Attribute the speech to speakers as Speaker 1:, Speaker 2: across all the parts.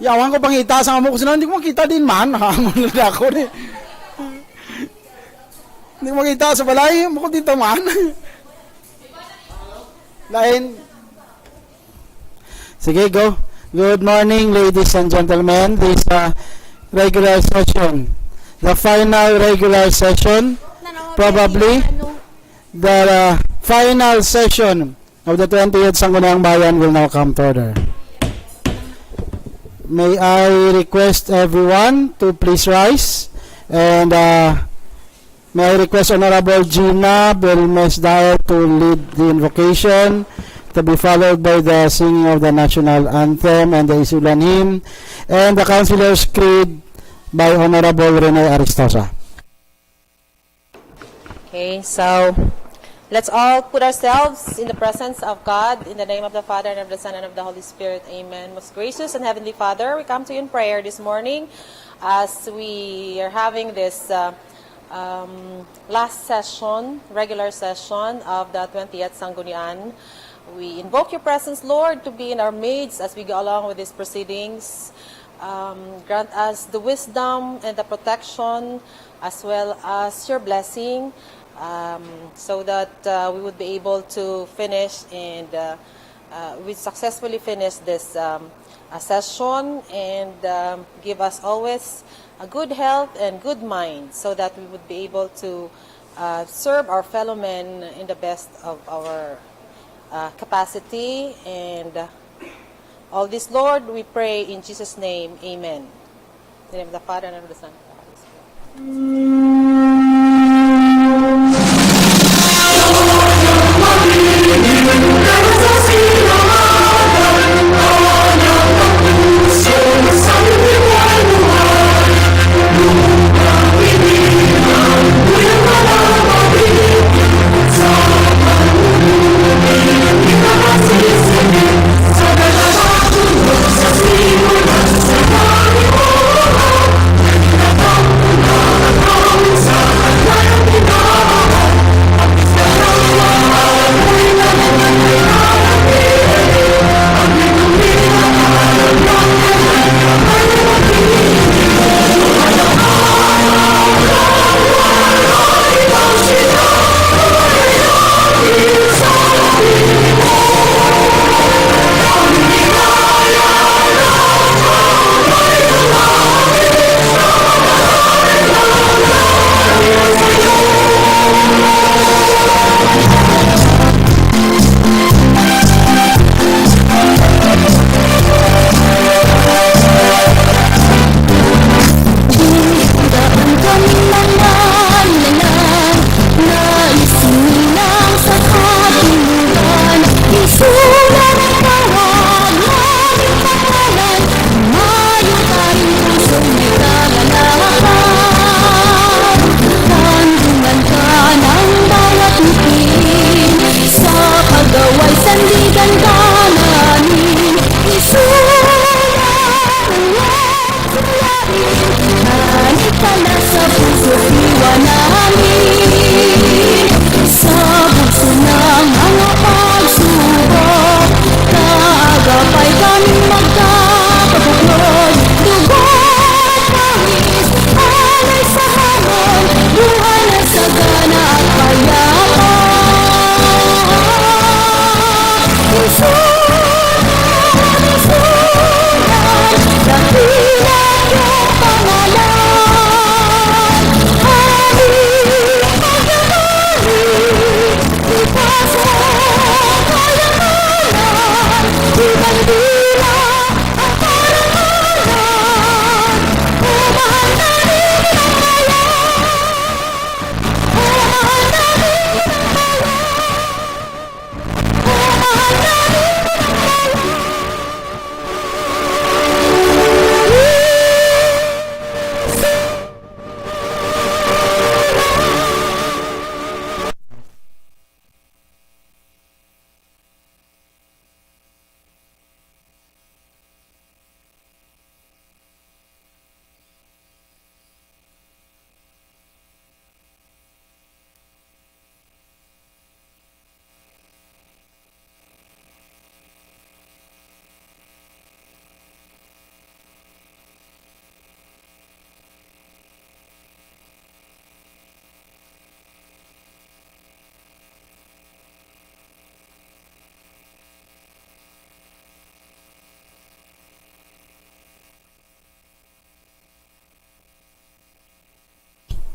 Speaker 1: Yawan ko pangita sa amo ko sila, hindi ko makita din man. Hamon na ako ni. Hindi ko makita sa balay, mo ko dito man. Lain. Sige, go. Good morning, ladies and gentlemen. This regular session, the final regular session, probably the final session of the 20th Sangguniang Bayan will now come to order. May I request everyone to please rise, and may I request Honorable Gina, Belmes, Dael to lead the invocation, to be followed by the singing of the national anthem and the Isulan hymn, and the Councilor's Creed by Honorable Rene Aristoza.
Speaker 2: Okay, so let's all put ourselves in the presence of God, in the name of the Father, and of the Son, and of the Holy Spirit. Amen. Most gracious and Heavenly Father, we come to you in prayer this morning as we are having this last session, regular session of the 20th Sanggunian. We invoke your presence, Lord, to be in our midst as we go along with these proceedings. Grant us the wisdom and the protection as well as your blessing, so that we would be able to finish and we successfully finish this session, and give us always a good health and good mind, so that we would be able to serve our fellow men in the best of our capacity. And all this, Lord, we pray in Jesus' name. Amen. In the name of the Father, and of the Son, and of the Holy Spirit.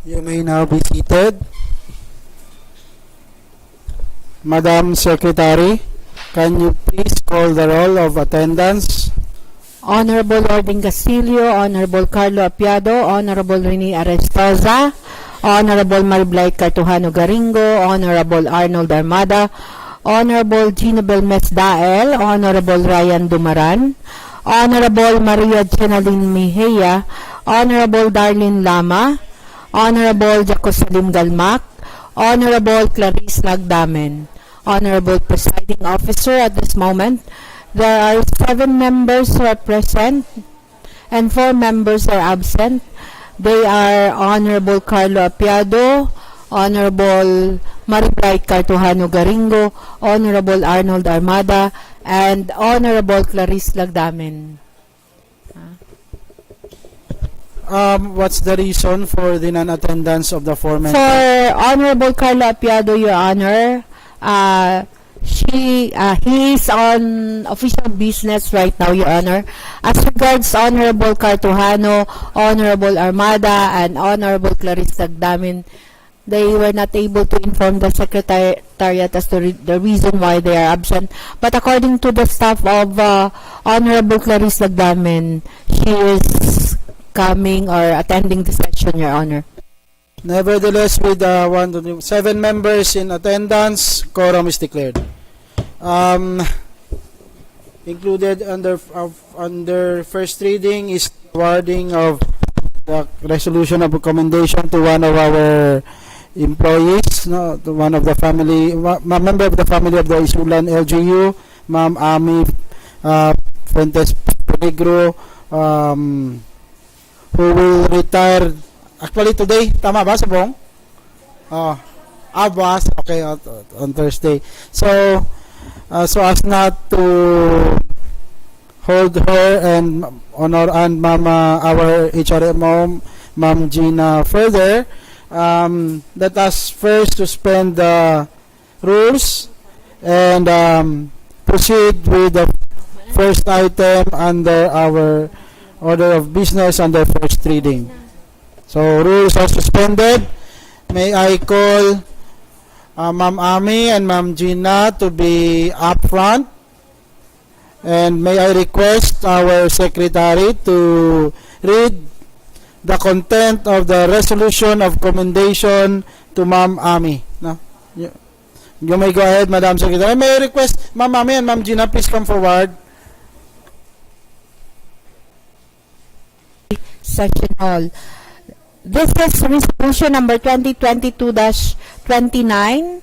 Speaker 1: You may now be seated. Madam Secretary, can you please call the roll of attendance?
Speaker 3: Honorable LordDean Castillo, Honorable Carlo Apiado, Honorable Rene Aristoza, Honorable Mariblay Cartujano Garingo, Honorable Arnold Armada, Honorable Gina Belmes Dael, Honorable Ryan Dumaran, Honorable Maria Jhonalyn Mejia, Honorable Darlene Lama, Honorable Jacosalem Galmak, Honorable Clar'z Lagdamen. Honorable Presiding Officer, at this moment, there are 7 members who are present and 4 members are absent. They are Honorable Carlo Apiado, Honorable Mariblay Cartujano Garingo, Honorable Arnold Armada, and Honorable Clar'z Lagdamen.
Speaker 1: What's the reason for the non-attendance of the 4 members?
Speaker 3: For Honorable Carlo Apiado, Your Honor, he is on official business right now, Your Honor. As regards Honorable Cartujano, Honorable Armada, and Honorable Clar'z Lagdamen, they were not able to inform the Secretariat as to the reason why they are absent. But according to the staff of Honorable Clar'z Lagdamen, she is coming or attending the session, Your Honor.
Speaker 1: Nevertheless, with 7 members in attendance, quorum is declared. Included under first reading is awarding of the resolution of recommendation to one of our employees, no, to one of the family, member of the family of the Isulan LGU, Ma'am Ami Fuentes Peligro, who will retire actually today. Tama ba, Sabong? Boss. Okay, on Thursday. So as not to hold her and honor and Mama, our HRMO, Ma'am Gina, further, let us first suspend the rules and proceed with the first item under our order of business under first reading. So rules are suspended. May I call Ma'am Ami and Ma'am Gina to be up front, and may I request our secretary to read the content of the resolution of commendation to Ma'am Ami. No? You may go ahead, Madam Secretary. May I request Ma'am Ami and Ma'am Gina, please come forward.
Speaker 3: Session Hall. This is resolution number 2022-29.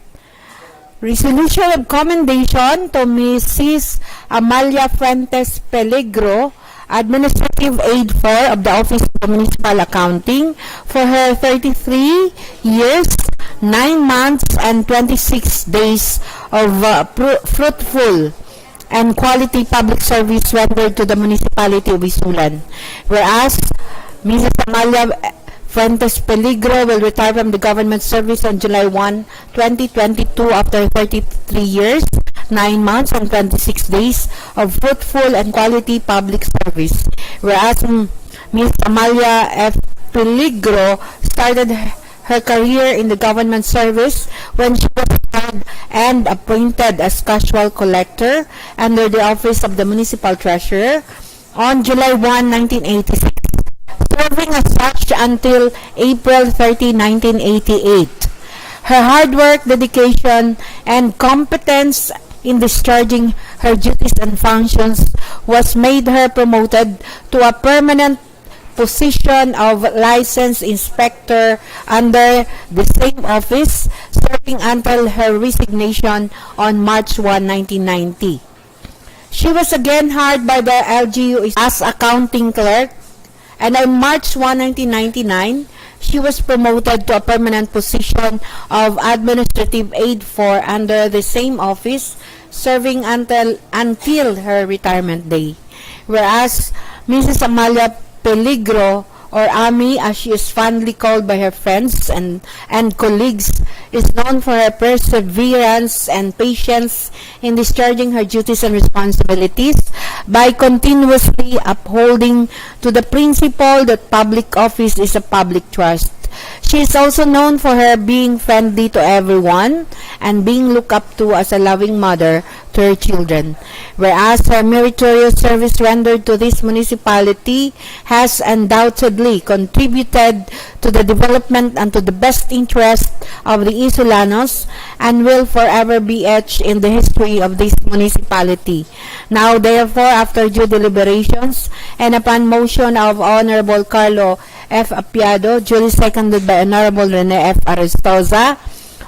Speaker 3: Resolution of commendation to Mrs. Amalia Fuentes Peligro, Administrative Aid 4 of the Office of Municipal Accounting, for her 33 years, 9 months, and 26 days of fruitful and quality public service rendered to the municipality of Isulan. Whereas Mrs. Amalia Fuentes Peligro will retire from the government service on July 1, 2022 after 33 years, 9 months, and 26 days of fruitful and quality public service. Whereas Ms. Amalia F. Peligro started her career in the government service when she was hired and appointed as casual collector under the office of the municipal treasurer on July 1, 1986, serving as such until April 30, 1988. Her hard work, dedication, and competence in discharging her duties and functions was made her promoted to a permanent position of licensed inspector under the same office, serving until her resignation on March 1, 1990. She was again hired by the LGU as accounting clerk, and on March 1, 1999, she was promoted to a permanent position of administrative aid 4 under the same office, serving until her retirement day. Whereas Mrs. Amalia Peligro, or Ami as she is fondly called by her friends and colleagues, is known for her perseverance and patience in discharging her duties and responsibilities by continuously upholding to the principle that public office is a public trust. She is also known for her being friendly to everyone and being looked up to as a loving mother to her children. Whereas her meritorious service rendered to this municipality has undoubtedly contributed to the development and to the best interest of the Isulanos and will forever be etched in the history of this municipality. Now, therefore, after due deliberations and upon motion of Honorable Carlo F. Apiado, duly seconded by Honorable Rene F. Aristoza,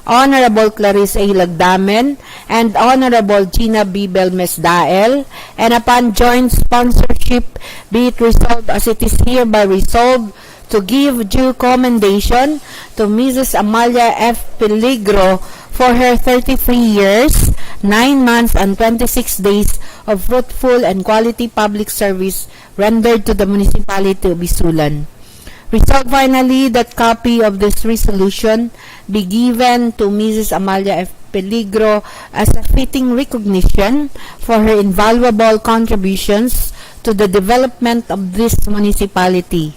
Speaker 3: Honorable Clar'z Lagdamen, and Honorable Gina B. Belmes Dael, and upon joint sponsorship, be it resolved as it is hereby resolved to give due commendation to Mrs. Amalia F. Peligro for her 33 years, 9 months, and 26 days of fruitful and quality public service rendered to the municipality of Isulan. Resolved finally that copy of this resolution be given to Mrs. Amalia F. Peligro as a fitting recognition for her invaluable contributions to the development of this municipality.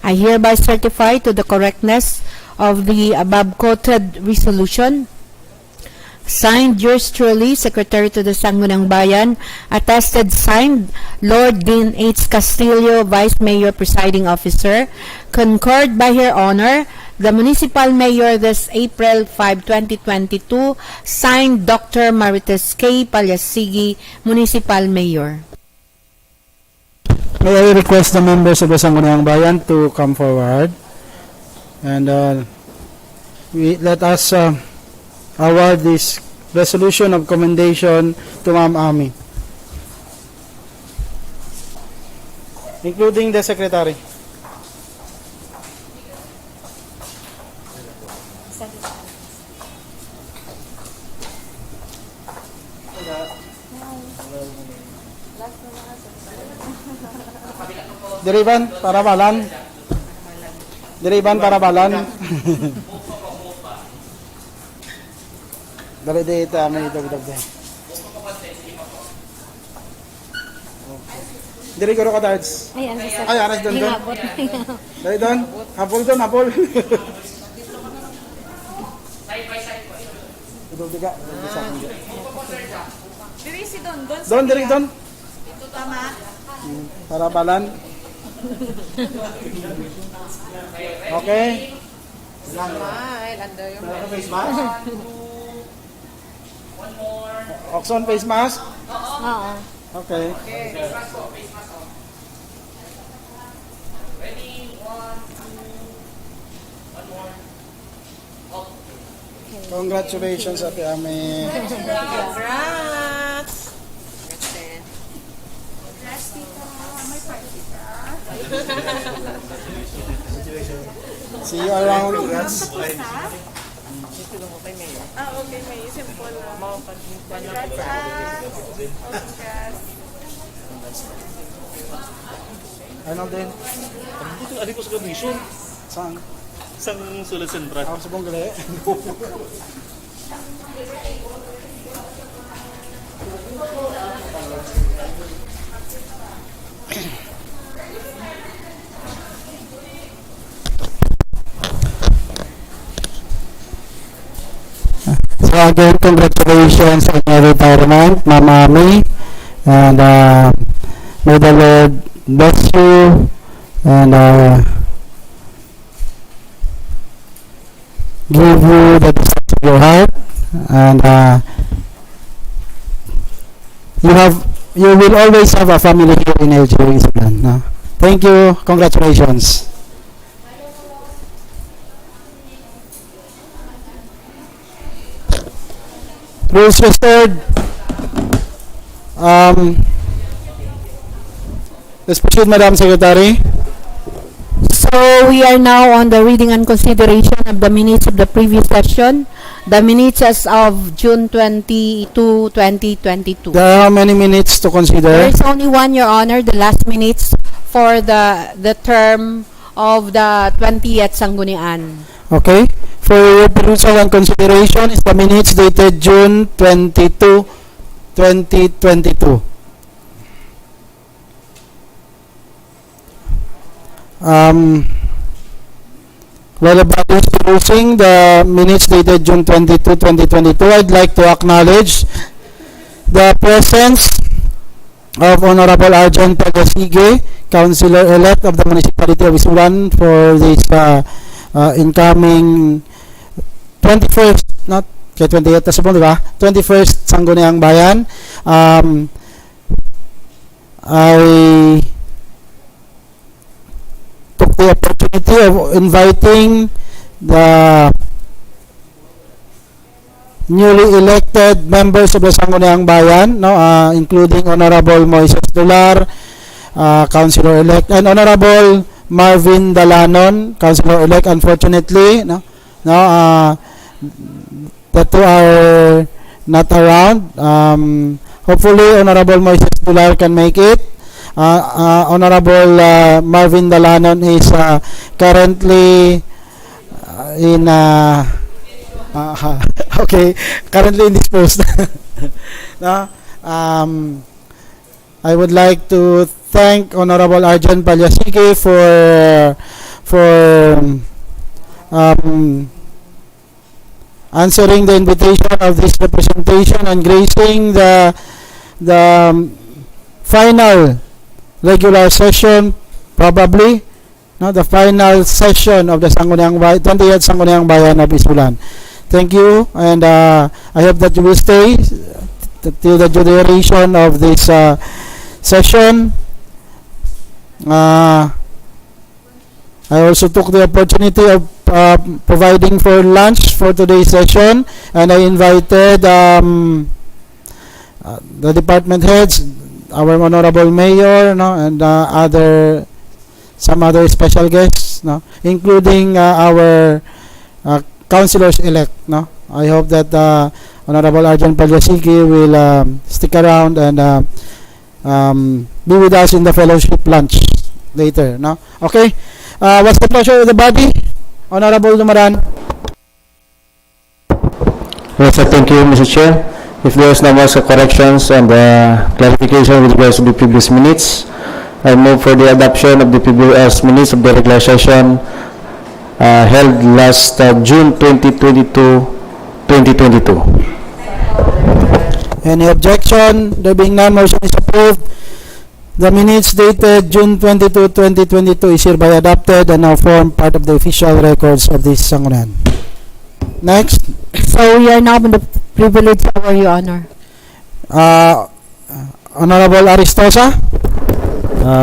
Speaker 3: I hereby certify to the correctness of the above-quoted resolution. Signed, yours truly, Secretary to the Sangguniang Bayan. Attested, signed, LordDean Castillo, Vice Mayor, Presiding Officer. Concurred by Her Honor, the Municipal Mayor this April 5, 2022. Signed, Dr. Marites K. Palyasigi, Municipal Mayor.
Speaker 1: May I request the members of the Sangguniang Bayan to come forward and let us award this resolution of commendation to Ma'am Ami, including the Secretary. Diriban para balan. Diriban para balan. Dari dito may dagdag din. Diri ko ka darts. Ay, aras doon doon. Dari doon. Hapol doon, hapol. Ito diga.
Speaker 4: Diri si Don.
Speaker 1: Doon, diri doon.
Speaker 4: Ito tama.
Speaker 1: Para balan. Okay.
Speaker 4: Smile. Ando yung
Speaker 1: Face mask? Oxon face mask?
Speaker 3: Oo.
Speaker 1: Okay.
Speaker 4: Okay.
Speaker 5: Ready? 1, 2. One more.
Speaker 1: Congratulations, Ate Ami.
Speaker 4: Congrats.
Speaker 1: See you around.
Speaker 4: Okay, may simple lang.
Speaker 1: Arnold din.
Speaker 5: Ito adik ko sa commission.
Speaker 1: Saan?
Speaker 5: Isang sulat sentral.
Speaker 1: Ako sa Bonggali. So again, congratulations on your retirement, Mama Ami, and may the Lord bless you and give you the desires of your heart, and you will always have a family here in Isulan. No? Thank you, congratulations. Rules restored. Let's proceed, Madam Secretary.
Speaker 3: So we are now on the reading and consideration of the minutes of the previous session, the minutes as of June 22, 2022.
Speaker 1: There are many minutes to
Speaker 3: There
Speaker 1: consider.
Speaker 3: is only one, Your Honor, the last minutes for the term of the 20th Sanggunian.
Speaker 1: Okay. For your perusal and consideration is the minutes dated June 22, 2022. while the body is perusing the minutes dated June 22, 2022, I'd like to acknowledge the presence of Honorable Arjan Pagasige, Councilor-elect of the Municipality of Isulan, for this incoming 21st, not kay 28th na sabon, di ba? 21st Sangguniang Bayan. I took the opportunity of inviting the newly elected members of the Sangguniang Bayan, no, including Honorable Moises Dular, Councilor-elect, and Honorable Marvin Dalanon, Councilor-elect. Unfortunately, the two are not around. Hopefully, Honorable Moises Dular can make it. Honorable Marvin Dalanon is currently in okay, currently indisposed. No? I would like to thank Honorable Arjan Palyasige for answering the invitation of this representation and gracing the final regular session, probably, no, the final session of the 20th Sangguniang Bayan of Isulan. Thank you, and I hope that you will stay till the duration of this session. I also took the opportunity of providing for lunch for today's session, and I invited the department heads, our honorable mayor, no, and some other special guests, no, including our councilors-elect, no. I hope that Honorable Arjan Palyasige will stick around and be with us in the fellowship lunch later, no. Okay, what's the pleasure of the body? Honorable Dumaran.
Speaker 6: Yes, thank you, Mr. Chair. If there is no more corrections and clarification with regards to the previous minutes, I move for the adoption of the previous minutes of the regular session held last June 2022.
Speaker 1: Any objection? There being none, motion is approved. The minutes dated June 22, 2022 is hereby adopted and now form part of the official records of this Sanggunian. Next.
Speaker 3: So we are now in the privilege of Your Honor.
Speaker 1: Honorable Aristoza.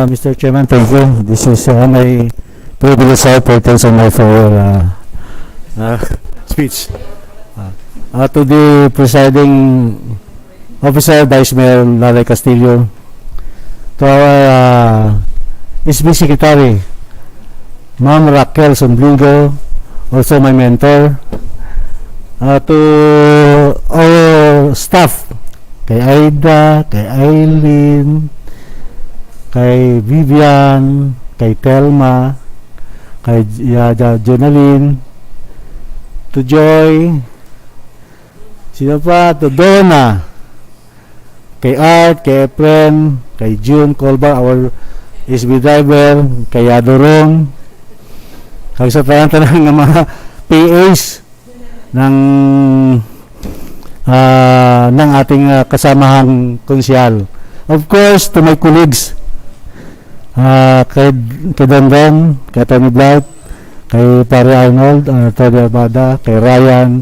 Speaker 7: Mr. Chairman, thank you. This is my privilege for thanks on my speech. To the presiding officer, Vice Mayor Rene Castillo, to our SB Secretary, Ma'am Racquel Somblingo, also my mentor, to our staff, kay Aida, kay Eileen, kay Vivian, kay Telma, kay Jhonalyn, to Joy, sino pa, to Donna, kay Art, kay Efren, kay June Colbar, our SB driver, kay Adurong, kay sa tanang ng mga PAs ng ating kasamahang Konsehal. Of course, to my colleagues, kay Don, kay Tony Blatt, kay Pare Arnold, Tony Armada, kay Ryan,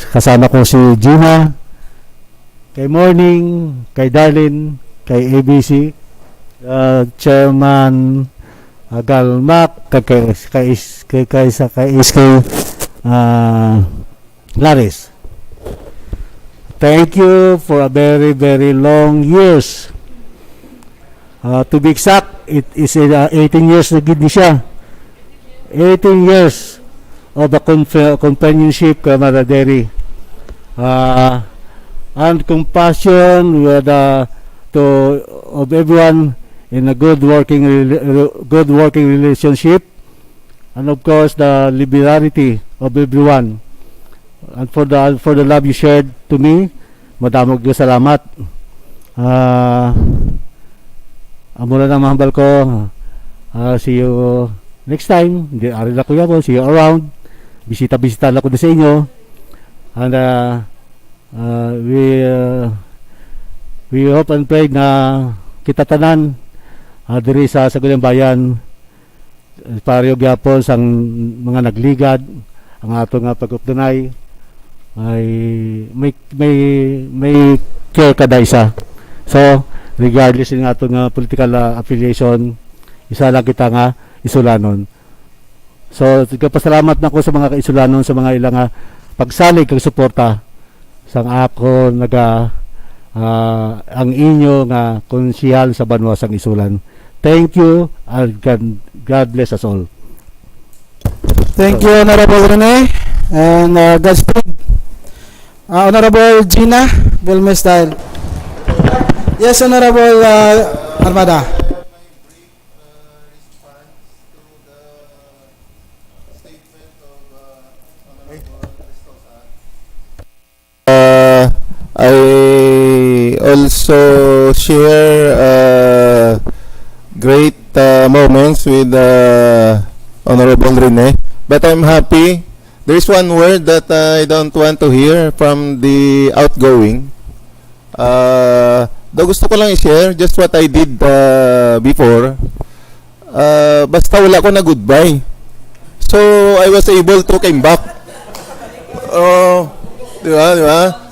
Speaker 7: kasama ko si Gina, kay Morning, kay Darlene, kay ABC, Chairman Galmak, kay Clar'z. Thank you for a very, very long years. To be exact, it is 18 years na gid ni siya. 18 years of the companionship, camaraderie, and compassion with of everyone in a good working relationship, and of course the liberality of everyone, and for the love you shared to me. Madamog yung salamat. Amo na ng mahambal ko, si next time, hindi ari na kuya mo, see you around. Bisita-bisita lang ko na sa inyo. And we hope and pray na kita tanan diri sa Sangguniang Bayan pareho gyapon sang mga nagligad ang ato nga paguptunay ay may care kada isa. So regardless ng ato nga political affiliation, isa lang kita nga Isulanon. So pasalamat na ko sa mga kaisulanon sa mga ilang pagsalig kag suporta sang ako ang inyo nga konsehal sa banwa sang Isulan. Thank you and God bless us all.
Speaker 1: Thank you, Honorable Rene. And Godspeed. Honorable Gina, Belmes Dael. Yes, Honorable Armada.
Speaker 8: I also share great moments with Honorable Rene, but I'm happy. There's one word that I don't want to hear from the outgoing. Gusto ko lang i-share just what I did before. Basta wala ko na goodbye. So I was able to came back. Di ba?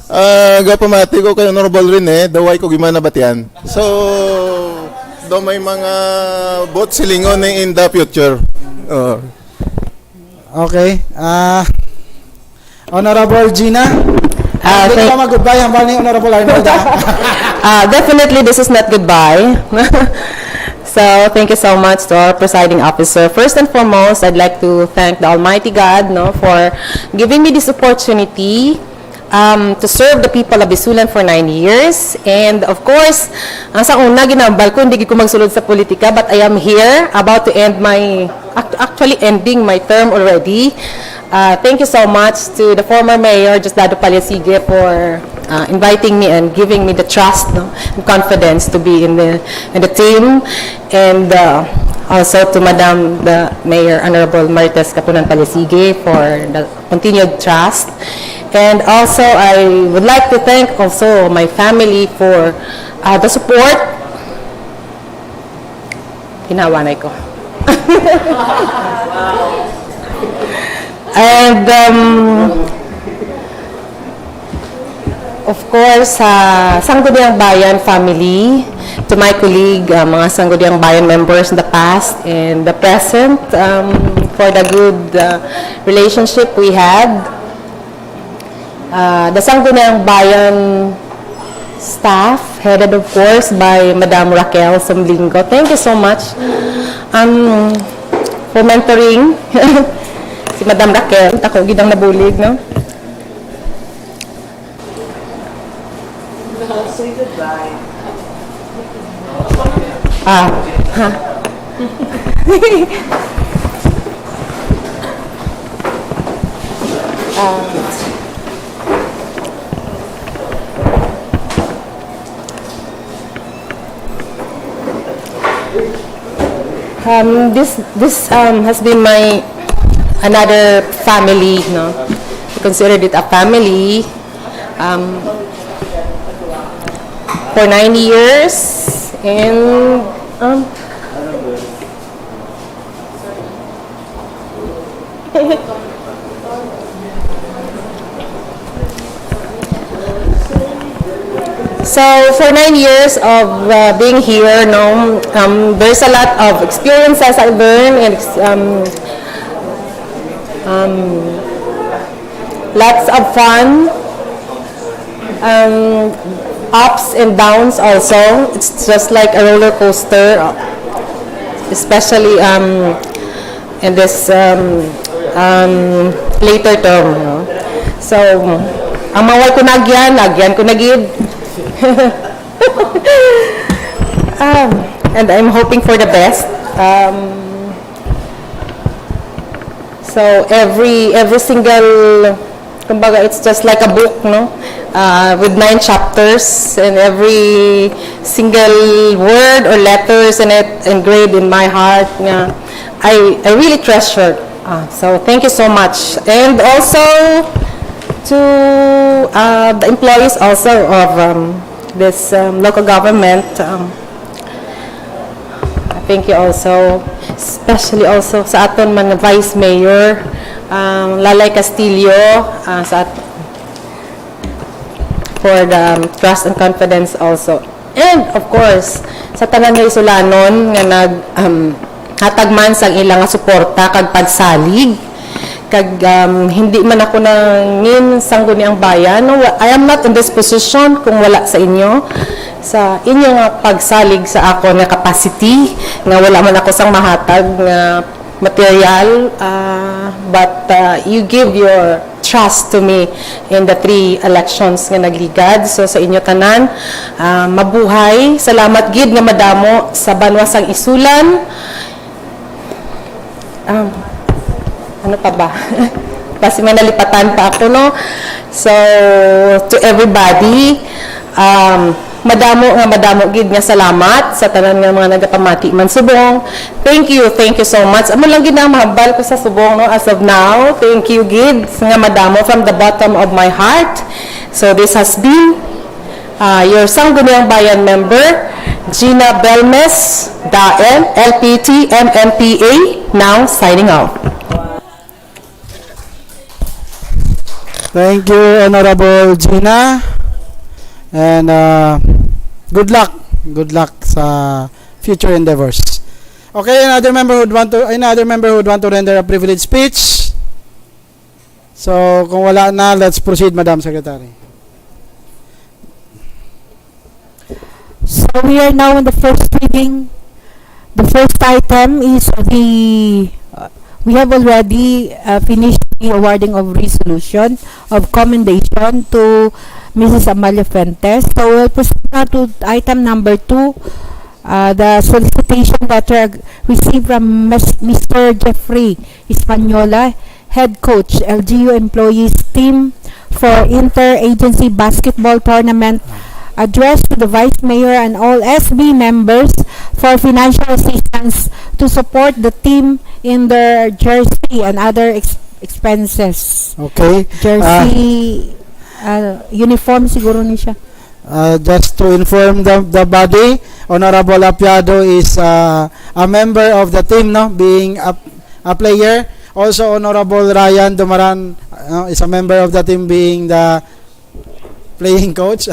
Speaker 8: Gapamati ko kay Honorable Rene, daway ko gimana batian. So, do may mga bot silingon in the future.
Speaker 1: Okay. Honorable Gina. Hindi ka mag-goodbye ang ni Honorable Arnold.
Speaker 2: Definitely, this is not goodbye. So, thank you so much to our presiding officer. First and foremost, I'd like to thank the Almighty God for giving me this opportunity to serve the people of Isulan for 9 years. And of course, ang sa una ginambal ko, hindi ko magsulod sa politika, but I am here about to end actually ending my term already. Thank you so much to the former mayor, Diosdado Paliasige, for inviting me and giving me the trust and confidence to be in the team. And also to Madam the Mayor, Honorable Marites Capunan Paliasige, for the continued trust. And also, I would like to thank also my family for the support. Hinawanay ko. And of course, Sangguniang Bayan family, to my colleague, mga Sangguniang Bayan members in the past and the present, for the good relationship we had. The Sangguniang Bayan staff, headed of course by Madam Racquel Somblingo. Thank you so much for mentoring si Madam Racquel. Ako, gidang nabulig, no? Say goodbye. This has been my another family, no? I considered it a family for 9 years, and so for 9 years of being here, no, there's a lot of experiences I learned, and lots of fun, ups and downs also. It's just like a roller coaster, especially in this later term, no? So ang mawal ko nagyan ko nagid. And I'm hoping for the best. So every single, kumbaga, it's just like a book, no? with 9 chapters, and every single word or letters in it engraved in my heart. I really treasure. So thank you so much. And also to the employees also of this local government. Thank you also, especially also sa aton mga Vice Mayor, Lalay Castillo, for the trust and confidence also. And of course, sa tanan nga Isulanon nga hatag man sang ilang suporta kag pagsalig kag hindi man ako nangin Sangguniang Bayan. No, I am not in this position kung wala sa inyo, sa inyo nga pagsalig sa ako nga capacity nga wala man ako sang mahatag nga material, but you give your trust to me in the 3 elections nga nagligad. So sa inyo tanan, mabuhay. Salamat gid nga madamo sa banwasang Isulan. Ano pa ba? Kasi may nalipatan pa ako, no? So, to everybody, madamo gid nga salamat sa tanan nga mga nagapamati man subong. Thank you so much. Amo lang gid na mahambal ko sa subong, no, as of now. Thank you gid nga madamo from the bottom of my heart. So this has been your Sangguniang Bayan member, Gina, Belmes, Dael, LPT, MMPA, now signing out.
Speaker 1: Thank you, Honorable Gina. And good luck. Good luck sa future endeavors. Okay, another member who want to render a privilege speech. So, kung wala na, let's proceed, Madam Secretary.
Speaker 3: So we are now in the first reading. The first item is we have already finished the awarding of resolution of commendation to Mrs. Amalia Fuentes. So we'll proceed now to item number 2, the solicitation letter received from Mr. Jeffrey Espanola, head coach, LGU employees team for inter-agency basketball tournament, addressed to the Vice Mayor and all SB members for financial assistance to support the team in their jersey and other expenses.
Speaker 1: Okay.
Speaker 3: Jersey, uniform siguro ni siya.
Speaker 1: Just to inform the body, Honorable Apiado is a member of the team, no, being a player. Also, Honorable Ryan Dumaran is a member of the team, being the playing coach,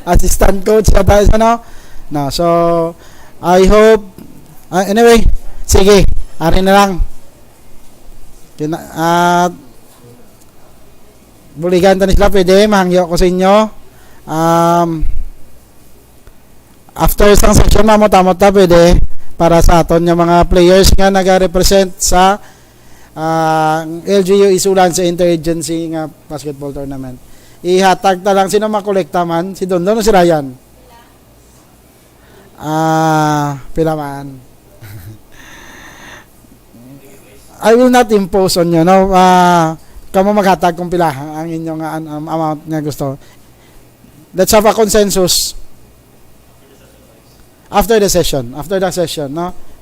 Speaker 1: assistant coach yata, no, so I hope anyway, sige, ari na lang buligan tanis sila, pwede mahangyo ko sa inyo after isang session mamot-amot ta pwede para sa aton yung mga players nga nag-represent sa LGU Isulan sa interagency nga basketball tournament. Ihatag ta lang, sino makolekta man? Si Dondon o si Ryan? Pila man. I will not impose on you, no? Kamo maghatag kung pila ang inyong amount nga gusto. Let's have a consensus after the session, no?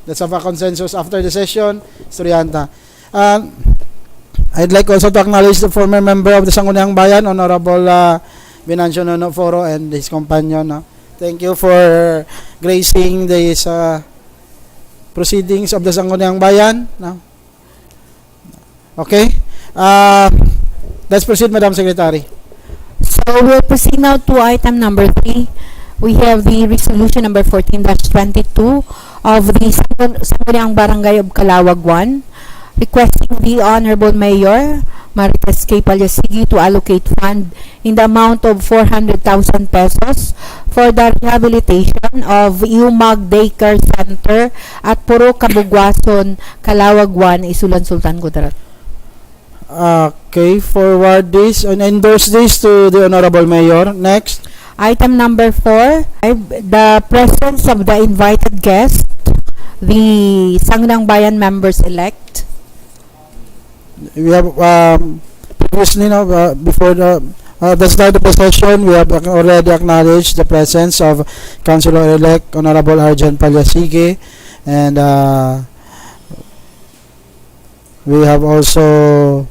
Speaker 1: Let's have a consensus after the session. Storyanta. I'd like also to acknowledge the former member of the Sangguniang Bayan, Honorable Venancio Nono Forro, and his companion. No? Thank you for gracing these proceedings of the Sangguniang Bayan. No? Okay. Let's proceed, Madam Secretary.
Speaker 3: So we'll proceed now to item number 3. We have the resolution number 14-22 of the Sangguniang Barangay of Calawag 1, requesting the Honorable Mayor Marites K. Palyasigi to allocate fund in the amount of 400,000 pesos for the rehabilitation of Iumag Daycare Center at Puro Kabugwason, Calawag 1, Isulan, Sultan Kudarat.
Speaker 1: Okay, forward this and endorse this to the Honorable Mayor. Next.
Speaker 3: Item number 4, the presence of the invited guest, the Sangguniang Bayan members-elect.
Speaker 1: We have previously, before the The start of the session, we have already acknowledged the presence of Councilor-elect Honorable Arjan Palyasige, and we have also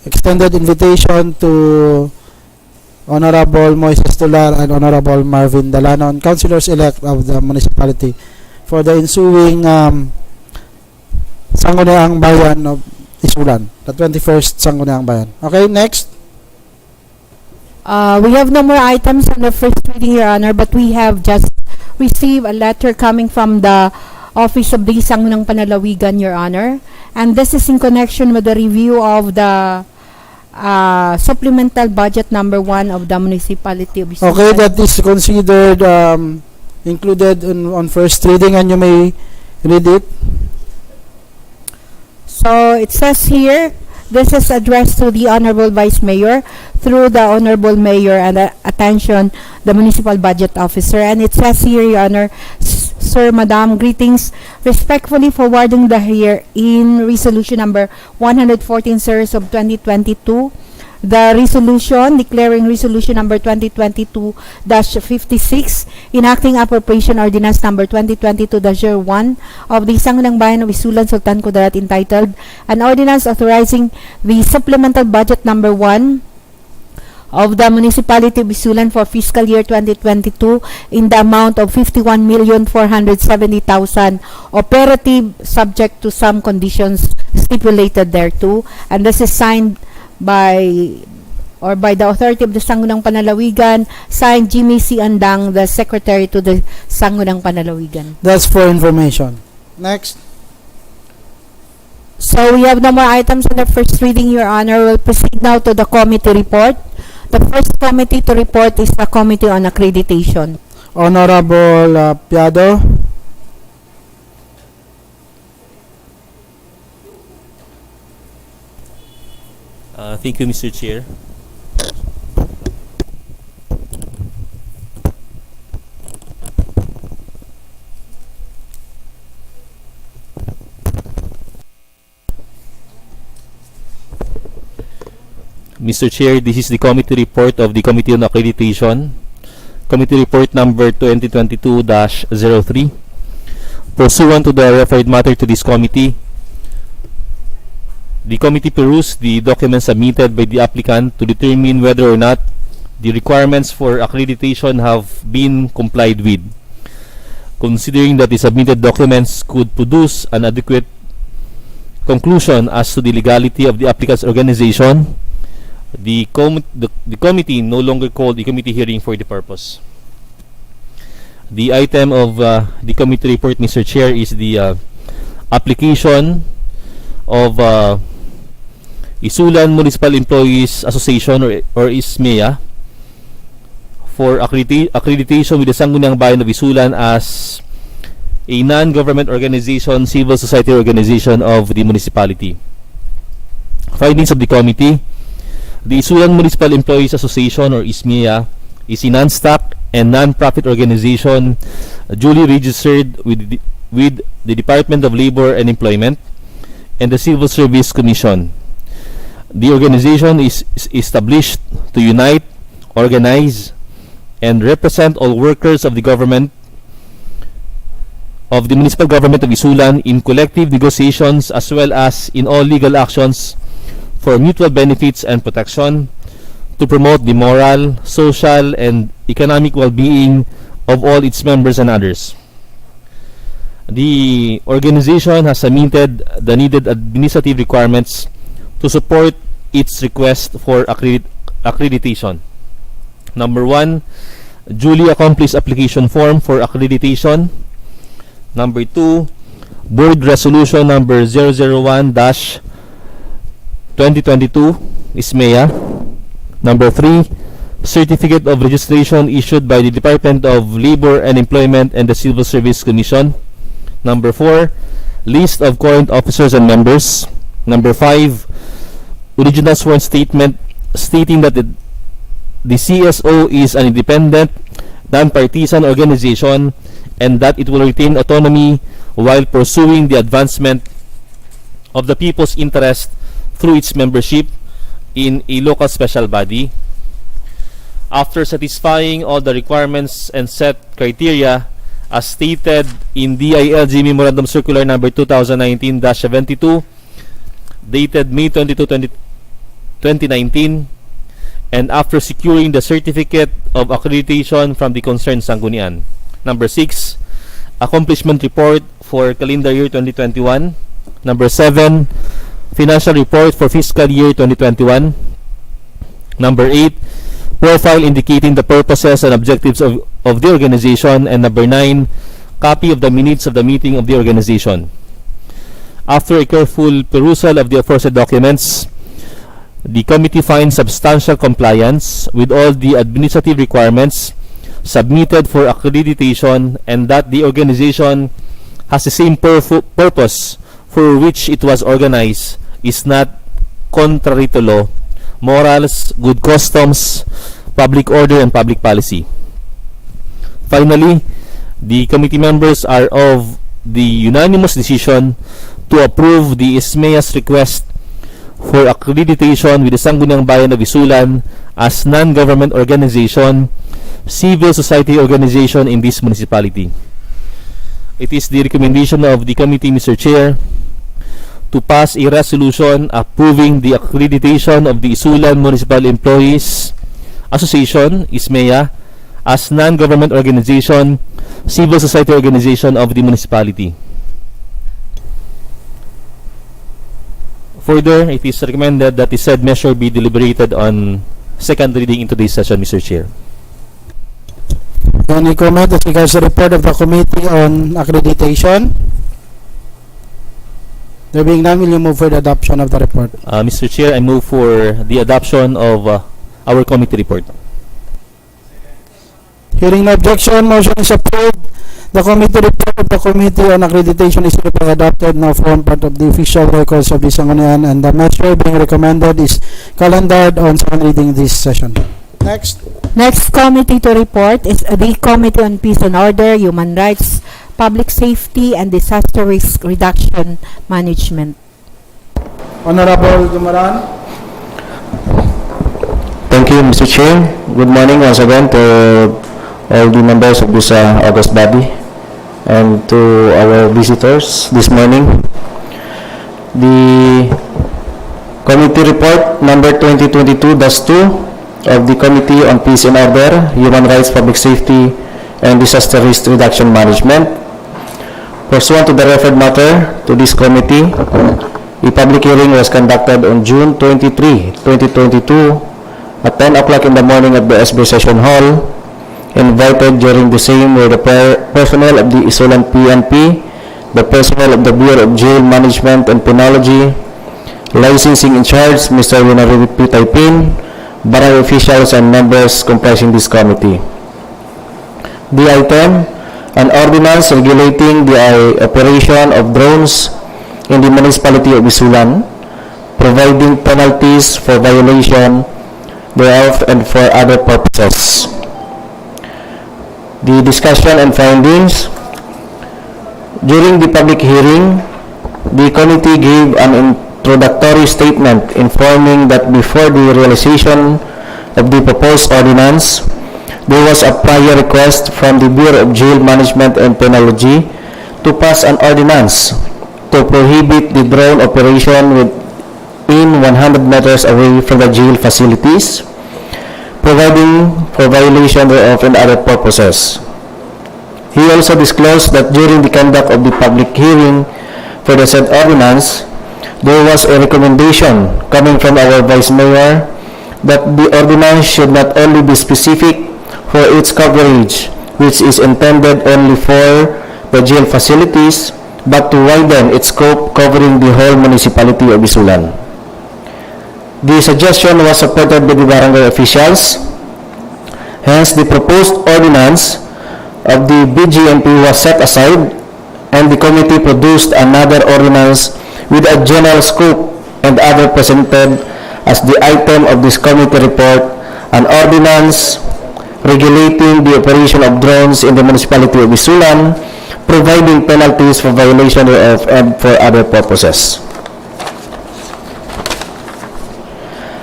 Speaker 1: extended invitation to Honorable Moises Tular and Honorable Marvin Dalanon, Councilors-elect of the municipality, for the ensuing Sangguniang Bayan of Isulan, the 21st Sangguniang Bayan. Okay, next.
Speaker 3: We have no more items on the first reading, Your Honor, but we have just received a letter coming from the Office of the Sangguniang Panalawigan, Your Honor, and this is in connection with the review of the supplemental budget number 1 of the municipality of Isulan.
Speaker 1: Okay, that is considered included on first reading, and you may read it.
Speaker 3: So it says here, this is addressed to the Honorable Vice Mayor through the Honorable Mayor and attention the Municipal Budget Officer. And it says here, Your Honor, Sir, Madam, greetings. Respectfully forwarding the here in Resolution number 114, Sirs, of 2022. The resolution declaring resolution number 2022-56 enacting appropriation ordinance number 2022-01 of the Sangguniang Bayan of Isulan, Sultan Kudarat, entitled an ordinance authorizing the supplemental budget number 1 of the municipality of Isulan for fiscal year 2022 in the amount of 51,470,000 operative, subject to some conditions stipulated thereto, and this is signed by the authority of the Sangguniang Panalawigan, signed Jimmy C. Andang, the secretary to the Sangguniang Panalawigan.
Speaker 1: That's for information. Next.
Speaker 3: So we have no more items on the first reading, Your Honor. We'll proceed now to the committee report. The first committee to report is the Committee on Accreditation.
Speaker 1: Honorable Apiado.
Speaker 5: Thank you, Mr. Chair. Mr. Chair, this is the committee report of the Committee on Accreditation. Committee report number 2022-03. Pursuant to the referred matter to this committee, the committee perused the documents submitted by the applicant to determine whether or not the requirements for accreditation have been complied with. Considering that the submitted documents could produce an adequate conclusion as to the legality of the applicant's organization, the committee no longer called a committee hearing for the purpose. The item of the committee report, Mr. Chair, is the application of Isulan Municipal Employees Association or ISMEA for accreditation with the Sangguniang Bayan of Isulan as a non-government organization, civil society organization of the municipality. Findings of the committee: the Isulan Municipal Employees Association or ISMEA is a non-stock and non-profit organization duly registered with the Department of Labor and Employment and the Civil Service Commission. The organization is established to unite, organize, and represent all workers of the government of the municipal government of Isulan in collective negotiations as well as in all legal actions for mutual benefits and protection to promote the moral, social, and economic well-being of all its members and others. The organization has submitted the needed administrative requirements to support its request for accreditation. Number 1, duly accomplished application form for accreditation. Number 2, Board Resolution number 001-2022, ISMEA. Number 3, Certificate of Registration issued by the Department of Labor and Employment and the Civil Service Commission. Number 4, List of current officers and members. Number 5, original sworn statement stating that the CSO is an independent, non-partisan organization and that it will retain autonomy while pursuing the advancement of the people's interest through its membership in a local special body. After satisfying all the requirements and set criteria as stated in DILG Memorandum Circular number 2019-72 dated May 22, 2019, and after securing the certificate of accreditation from the concerned sanggunian. Number 6, accomplishment report for calendar year 2021. Number 7, financial report for fiscal year 2021. Number 8, profile indicating the purposes and objectives of the organization. And number 9, copy of the minutes of the meeting of the organization. After a careful perusal of the aforesaid documents, the committee finds substantial compliance with all the administrative requirements submitted for accreditation, and that the organization has the same purpose for which it was organized, is not contrary to law, morals, good customs, public order, and public policy. Finally, the committee members are of the unanimous decision to approve the ISMEA's request for accreditation with the Sangguniang Bayan of Isulan as non-government organization, civil society organization in this municipality. It is the recommendation of the committee, Mr. Chair, to pass a resolution approving the accreditation of the Isulan Municipal Employees Association, ISMEA, as non-government organization, civil society organization of the municipality. Further, it is recommended that the said measure be deliberated on second reading in today's session, Mr. Chair.
Speaker 1: Any comment as regards the report of the committee on accreditation? There being none, will you move for the adoption of the report?
Speaker 5: Mr. Chair, I move for the adoption of our committee report.
Speaker 1: Hearing no objection, motion is approved. The committee report of the Committee on Accreditation is hereby adopted, now form part of the official records of the Sanggunian, and the measure being recommended is calendared on second reading this session. Next.
Speaker 3: Next committee to report is the Committee on Peace and Order, Human Rights, Public Safety, and Disaster Risk Reduction Management.
Speaker 1: Honorable Dumaran.
Speaker 6: Thank you, Mr. Chair. Good morning once again to all the members of this august body and to our visitors this morning. The committee report number 2022-2 of the Committee on Peace and Order, Human Rights, Public Safety, and Disaster Risk Reduction Management. Pursuant to the referred matter to this committee, a public hearing was conducted on June 23, 2022 at 10 o'clock in the morning at the SB Session Hall. Invited during the same were the personnel of the Isulan PNP, the personnel of the Bureau of Jail Management and Penology, licensing in charge, Mr. Rene Aristoza, barangay officials, and members comprising this committee. The item, an ordinance regulating the operation of drones in the municipality of Isulan, providing penalties for violation thereof and for other purposes. The discussion and findings. During the public hearing, the committee gave an introductory statement informing that before the realization of the proposed ordinance, there was a prior request from the Bureau of Jail Management and Penology to pass an ordinance to prohibit the drone operation within 100 meters away from the jail facilities, providing for violation thereof and other purposes. He also disclosed that during the conduct of the public hearing for the said ordinance, there was a recommendation coming from our Vice Mayor that the ordinance should not only be specific for its coverage, which is intended only for the jail facilities, but to widen its scope covering the whole municipality of Isulan. The suggestion was supported by the barangay officials. Hence, the proposed ordinance of the BGMP was set aside, and the committee produced another ordinance with a general scope and other presented as the item of this committee report, an ordinance regulating the operation of drones in the municipality of Isulan, providing penalties for violation thereof and for other purposes.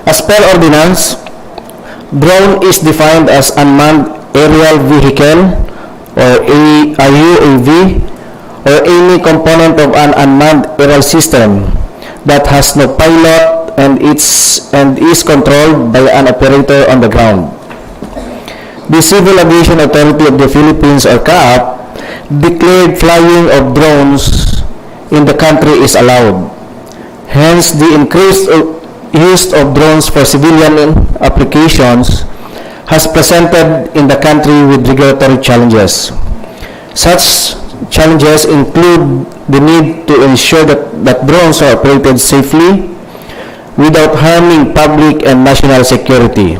Speaker 6: As per ordinance, drone is defined as unmanned aerial vehicle or a UAV or any component of an unmanned aerial system that has no pilot and is controlled by an operator on the ground. The Civil Aviation Authority of the Philippines or CAAP declared flying of drones in the country is allowed. Hence, the increased use of drones for civilian applications has presented in the country with regulatory challenges. Such challenges include the need to ensure that drones are operated safely without harming public and national security,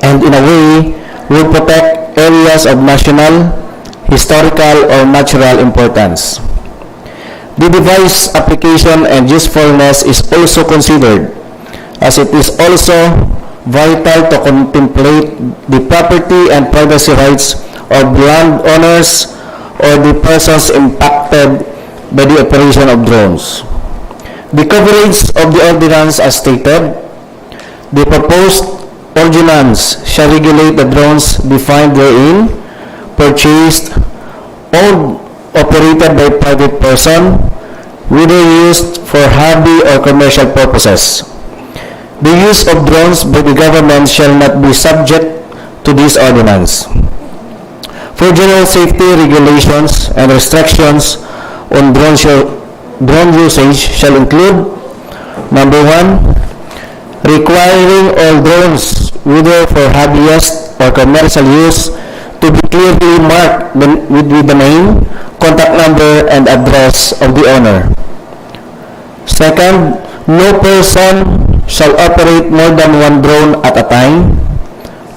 Speaker 6: and in a way will protect areas of national, historical, or natural importance. The device application and usefulness is also considered, as it is also vital to contemplate the property and privacy rights of land owners or the persons impacted by the operation of drones. The coverage of the ordinance as stated, the proposed ordinance shall regulate the drones defined therein, purchased, owned, operated by private person, whether used for hobby or commercial purposes. The use of drones by the government shall not be subject to this ordinance. For general safety regulations and restrictions on drone usage shall include: number 1, requiring all drones, whether for hobbyist or commercial use, to be clearly marked with the name, contact number, and address of the owner. Second, no person shall operate more than one drone at a time.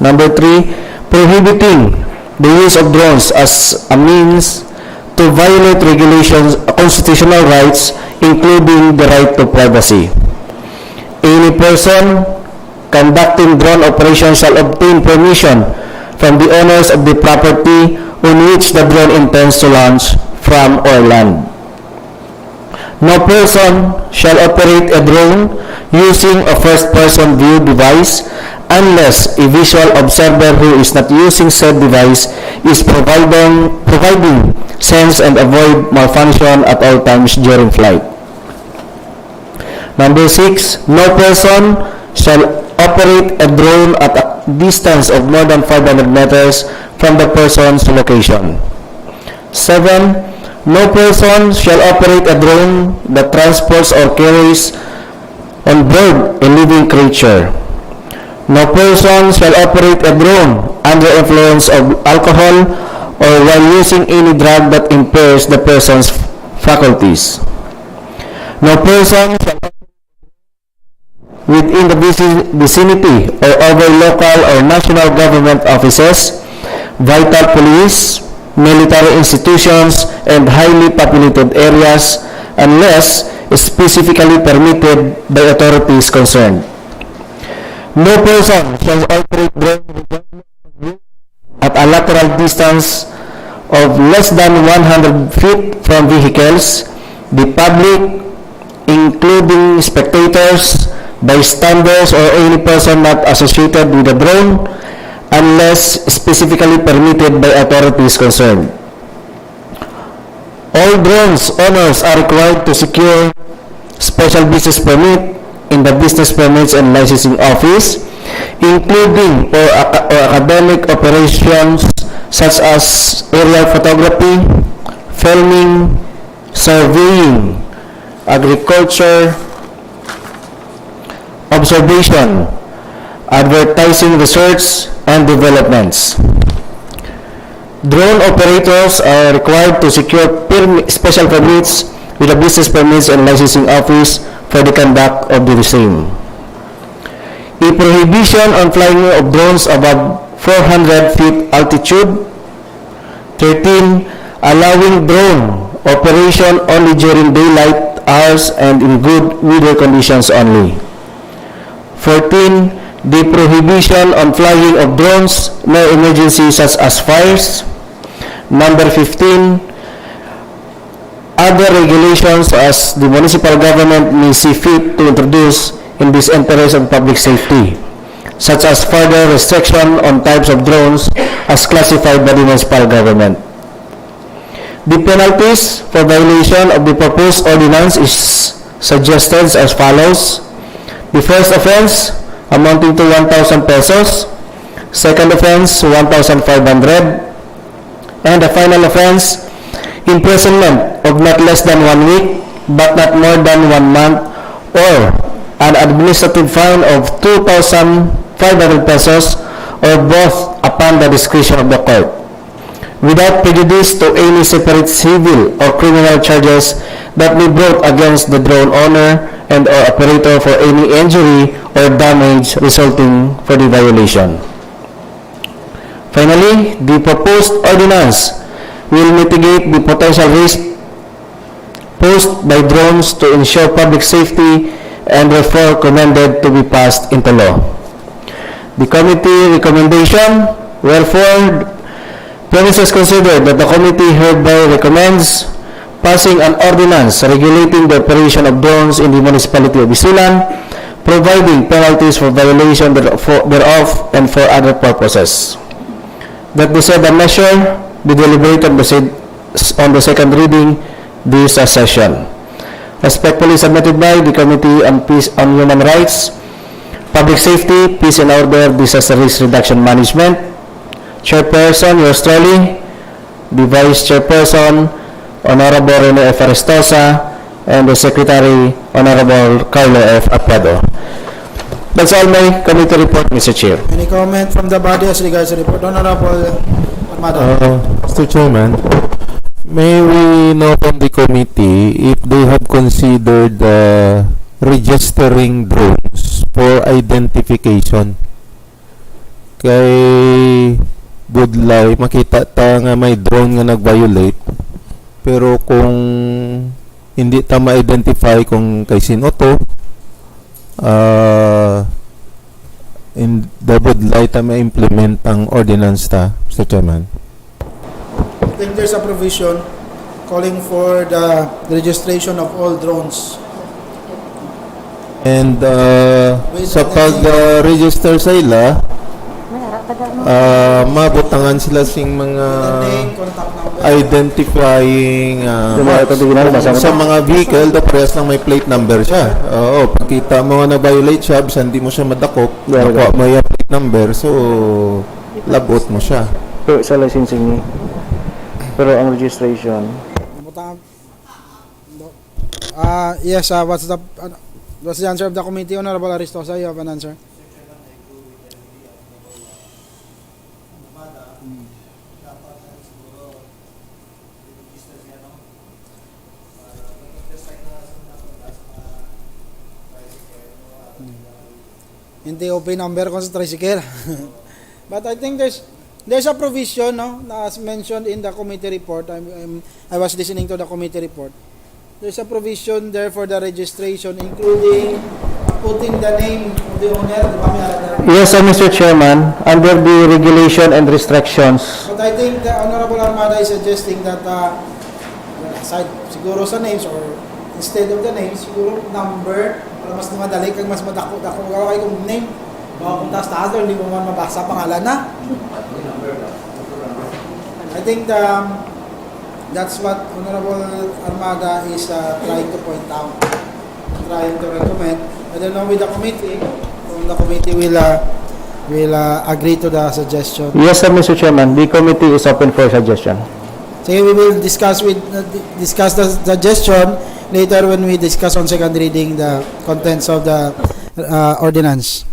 Speaker 6: Number 3, prohibiting the use of drones as a means to violate regulations, constitutional rights, including the right to privacy. Any person conducting drone operations shall obtain permission from the owners of the property on which the drone intends to launch from or land. No person shall operate a drone using a first-person view device unless a visual observer who is not using said device is providing sense and avoid malfunction at all times during flight. Number 6, no person shall operate a drone at a distance of more than 500 meters from the person's location. 7, no person shall operate a drone that transports or carries on board a living creature. No person shall operate a drone under influence of alcohol or while using any drug that impairs the person's faculties. No person shall within the vicinity or over local or national government offices, vital police, military institutions, and highly populated areas unless specifically permitted by authorities concerned. No person shall operate drone at a lateral distance of less than 100 feet from vehicles, the public, including spectators, bystanders, or any person not associated with the drone, unless specifically permitted by authorities concerned. All drones owners are required to secure special business permit in the Business Permits and Licensing Office, including for academic operations such as aerial photography, filming, surveying, agriculture, observation, advertising, research, and developments. Drone operators are required to secure special permits with the Business Permits and Licensing Office for the conduct of the same. A prohibition on flying of drones above 400 feet altitude. 13. Allowing drone operation only during daylight hours and in good weather conditions only. 14. The prohibition on flying of drones near emergencies such as fires. Number 15. Other regulations as the municipal government may see fit to introduce in this interest of public safety, such as further restriction on types of drones as classified by the municipal government. The penalties for violation of the proposed ordinance is suggested as follows. The first offense amounting to 1,000 pesos, second offense 1,500, and the final offense imprisonment of not less than 1 week but not more than 1 month, or an administrative fine of 2,500 pesos, or both upon the discretion of the court, without prejudice to any separate civil or criminal charges that may be brought against the drone owner and or operator for any injury or damage resulting for the violation. Finally, the proposed ordinance will mitigate the potential risk posed by drones to ensure public safety and therefore recommended to be passed into law. The committee recommendation, wherefore, premises considered that the committee hereby recommends passing an ordinance regulating the operation of drones in the municipality of Isulan, providing penalties for violation thereof and for other purposes. That the said measure be deliberated on the second reading this session. Respectfully submitted by the Committee on Human Rights, Public Safety, Peace and Order, Disaster Risk Reduction Management. Chairperson, yours truly, the Vice Chairperson, Honorable Rene Aristoza, and the Secretary, Honorable Carlo F. Apiado. That's all my committee report, Mr. Chair.
Speaker 1: Any comment from the body as regards the report? Honorable Armada.
Speaker 9: Mr. Chairman, may we know from the committee if they have considered registering drones for identification? Kay budlay, makita ta nga may drone nga nag-violate, pero kung hindi ta ma-identify kung kay sino to, in the budlay ta ma-implement ang ordinance ta, Mr. Chairman.
Speaker 1: I think there's a provision calling for the registration of all drones.
Speaker 9: And sa pag-register sa ila, mabutangan sila sing mga
Speaker 1: Name, contact number.
Speaker 9: identifying sa mga vehicle na parehas lang may plate number siya. Oo, pagkita mo nga na-violate siya, bisan di mo siya madakop, nakuha mo yung plate number, so labot mo siya.
Speaker 6: Pero sa licensing niya. Pero ang registration.
Speaker 1: Yes, what's the answer of the committee, Honorable Aristoza? You have an answer? Hindi open number kung sa tricycle. But I think there's a provision, no, as mentioned in the committee report. I was listening to the committee report. There's a provision there for the registration, including putting the name of the owner.
Speaker 6: Yes, sir, Mr. Chairman, under the regulation and restrictions.
Speaker 1: But I think the Honorable Armada is suggesting that aside siguro sa names or instead of the names, siguro number para mas madali kang mas madako-dako gawa kay kung name. Baka kung taas-taas doon, hindi mo man mabasa pangalan na. I think that's what Honorable Armada is trying to point out, trying to recommend. I don't know with the committee, kung the committee will agree to the suggestion.
Speaker 6: Yes, sir, Mr. Chairman, the committee is open for suggestion.
Speaker 1: So we will discuss the suggestion later when we discuss on second reading the contents of the ordinance.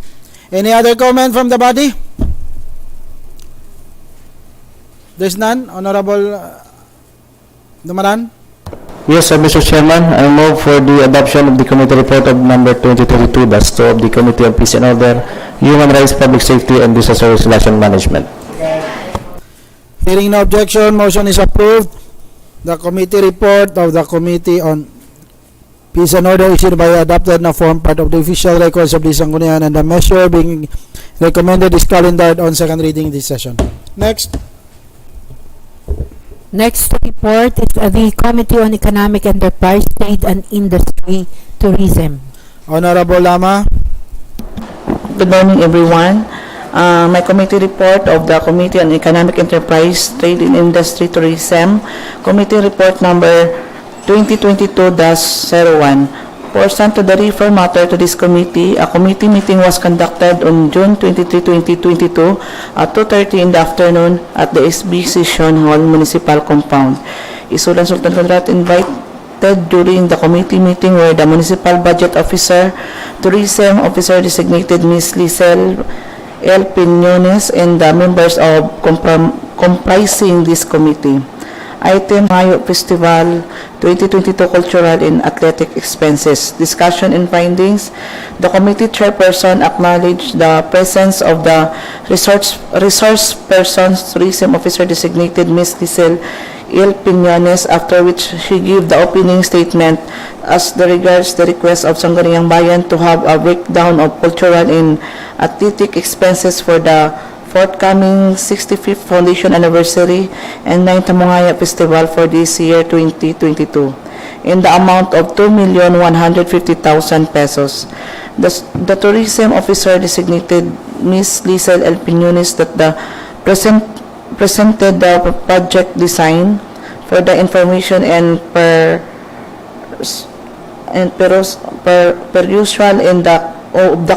Speaker 1: Any other comment from the body? There's none. Honorable Dumaran?
Speaker 6: Yes, sir, Mr. Chairman, I move for the adoption of the committee report of number 2022-2 of the Committee on Peace and Order, Human Rights, Public Safety, and Disaster Risk Reduction Management.
Speaker 1: Hearing no objection, motion is approved. The committee report of the Committee on Peace and Order is hereby adopted na form part of the official records of the Sanggunian, and the measure being recommended is calendared on second reading this session. Next.
Speaker 3: Next report is the Committee on Economic Enterprise, Trade and Industry, Tourism.
Speaker 1: Honorable Lama.
Speaker 10: Good morning, everyone. My committee report of the Committee on Economic Enterprise, Trade and Industry, Tourism, Committee Report number 2022-01. Pursuant to the refer matter to this committee, a committee meeting was conducted on June 23, 2022 at 2:30 in the afternoon at the SBC Hall Municipal Compound. Isulan Sultan Kudarat invited during the committee meeting where the Municipal Budget Officer, Tourism Officer designated Ms. Lisel L. Piñones and the members of comprising this committee. Item Mayo Festival 2022 Cultural and Athletic Expenses. Discussion and findings. The committee chairperson acknowledged the presence of the resource persons tourism officer designated Ms. Lisel L. Piñones, after which she gave the opening statement as regards the request of Sangguniang Bayan to have a breakdown of cultural and athletic expenses for the forthcoming 65th Foundation Anniversary and 9th Mongaya Festival for this year 2022 in the amount of 2,150,000 pesos. The tourism officer designated Ms. Lisel L. Piñones that the presented the project design for the information and per usual in the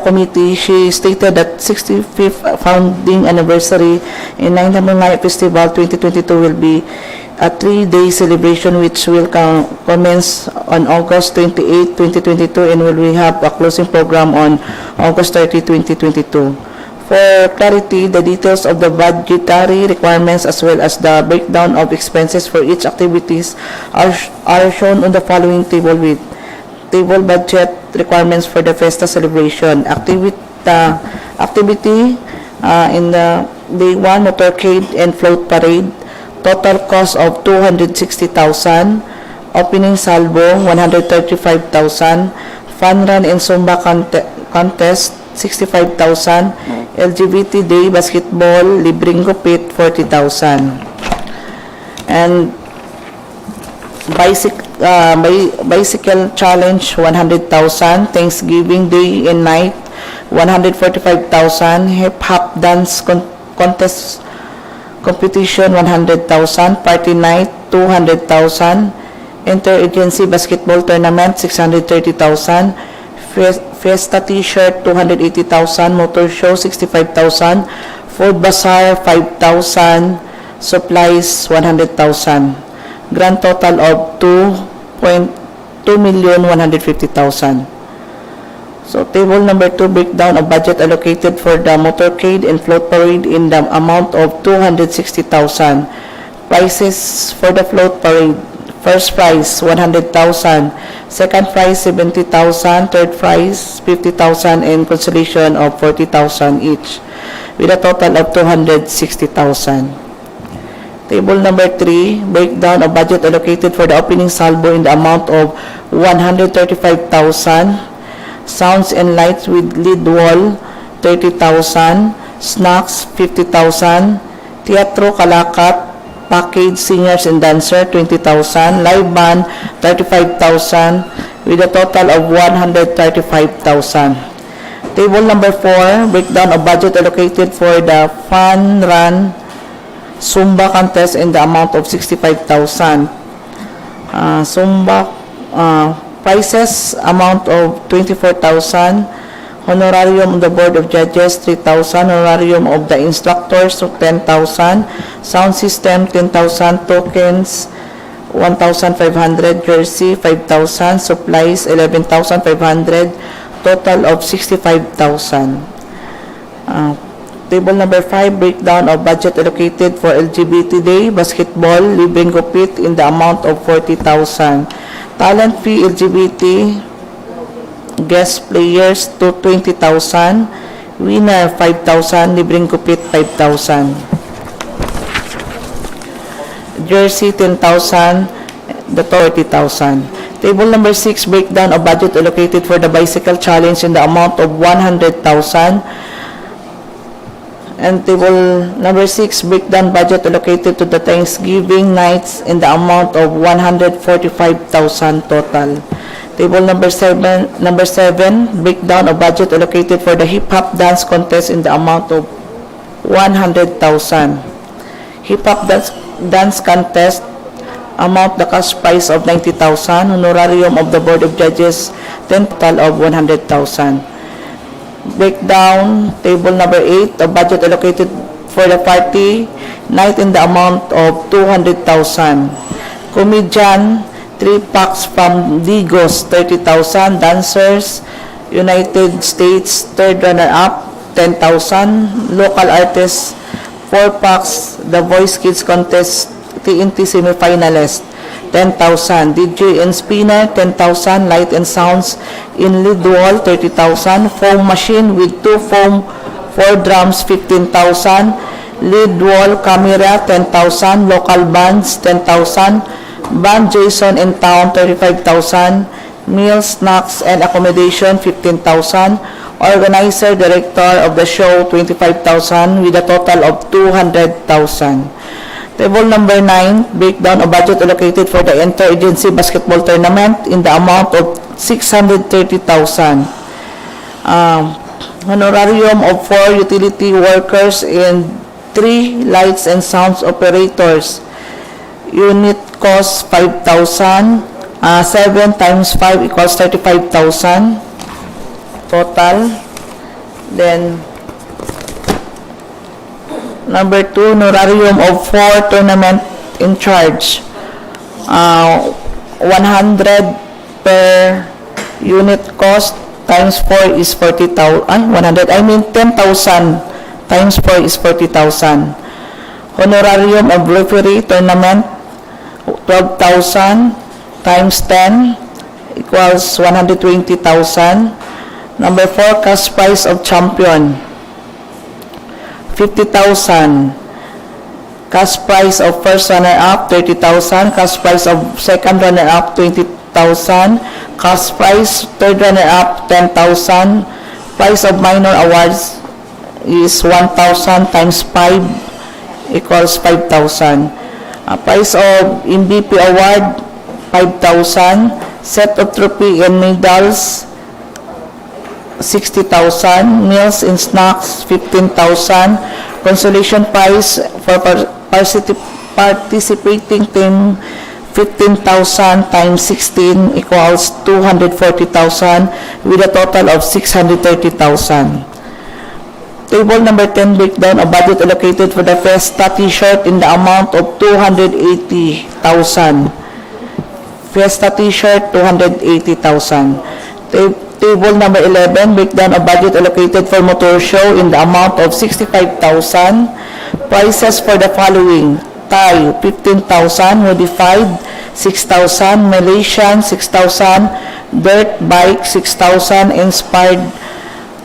Speaker 10: committee. She stated that 65th founding anniversary in 9th Mongaya Festival 2022 will be a 3-day celebration which will commence on August 28, 2022 and will have a closing program on August 30, 2022. For clarity, the details of the budgetary requirements as well as the breakdown of expenses for each activities are shown on the following table with table budget requirements for the Festa celebration. Activity in the Day 1 Motorcade and Float Parade, total cost of 260,000, opening salvo 135,000, fun run and Zumba contest 65,000, LGBT Day Basketball, Libreng Gupit 40,000, and bicycle challenge 100,000, Thanksgiving Day and Night 145,000, hip hop dance contest competition 100,000, party night 200,000, interagency basketball tournament 630,000, Fiesta t-shirt 280,000, motor show 65,000, food bazaar 5,000, supplies 100,000. Grand total of 2,150,000. So table number 2, breakdown of budget allocated for the motorcade and float parade in the amount of 260,000. Prices for the float parade: first prize 100,000, second prize 70,000, third prize 50,000, and consolation of 40,000 each, with a total of 260,000. Table number 3, breakdown of budget allocated for the opening salvo in the amount of 135,000, sounds and lights with lead wall 30,000, snacks 50,000, teatro kalakat package singers and dancer 20,000, live band 35,000, with a total of 135,000. Table number 4, breakdown of budget allocated for the fun run Zumba contest in the amount of 65,000. Zumba prices amount of 24,000, honorarium of the Board of Judges 3,000, honorarium of the instructors 10,000, sound system 10,000, tokens 1,500, jersey 5,000, supplies 11,500, total of 65,000. Table number 5, breakdown of budget allocated for LGBT Day, basketball, Libreng Gupit in the amount of 40,000. Talent fee LGBT guest players to 20,000, winner 5,000, Libreng Gupit 5,000. Jersey 10,000, the 30,000. Table number 6, breakdown of budget allocated for the bicycle challenge in the amount of 100,000. And table number 6, breakdown budget allocated to the Thanksgiving nights in the amount of 145,000 total. Table number seven, breakdown of budget allocated for the hip-hop dance contest in the amount of 100,000. Hip-hop dance contest amount the cash prize of 90,000, honorarium of the Board of Judges, total of 100,000. Breakdown, table number 8, the budget allocated for the party night in the amount of 200,000. Comedian, 3 packs from Digos, 30,000. Dancers, United States, third runner-up, 10,000. Local artists, 4 packs, The Voice Kids Contest, TNT semi-finalist, 10,000. DJ and spinner, 10,000. Light and sounds in lead wall, 30,000. Foam machine with 2 foam, 4 drums, 15,000. Lead wall camera, 10,000. Local bands, 10,000. Band Jason in town, 35,000. Meals, snacks, and accommodation, 15,000. Organizer, director of the show, 25,000 with a total of 200,000. Table number 9, breakdown of budget allocated for the inter-agency basketball tournament in the amount of 630,000. Honorarium of 4 utility workers and 3 lights and sounds operators. Unit cost 5,000. 7 times 5 equals 35,000 total. Then number 2, honorarium of 4 tournament in charge. 100 per unit cost times 4 is 40,000. 10,000 times 4 is 40,000. Honorarium of referee tournament, 12,000 times 10 equals 120,000. Number 4, cash prize of champion, 50,000. Cash prize of first runner-up, 30,000. Cash prize of second runner-up, 20,000. Cash prize third runner-up, 10,000. Price of minor awards is 1,000 times 5 equals 5,000. Price of MVP award, 5,000. Set of trophy and medals, 60,000. Meals and snacks, 15,000. Consolation prize for participating team, 15,000 times 16 equals 240,000 with a total of 630,000. Table number 10, breakdown of budget allocated for the Festa t-shirt in the amount of 280,000. Festa t-shirt, 280,000. Table number 11, breakdown of budget allocated for motor show in the amount of 65,000. Prices for the following: Thai, 15,000. Modified, 6,000. Malaysian, 6,000. Dirt bike, 6,000. Inspired,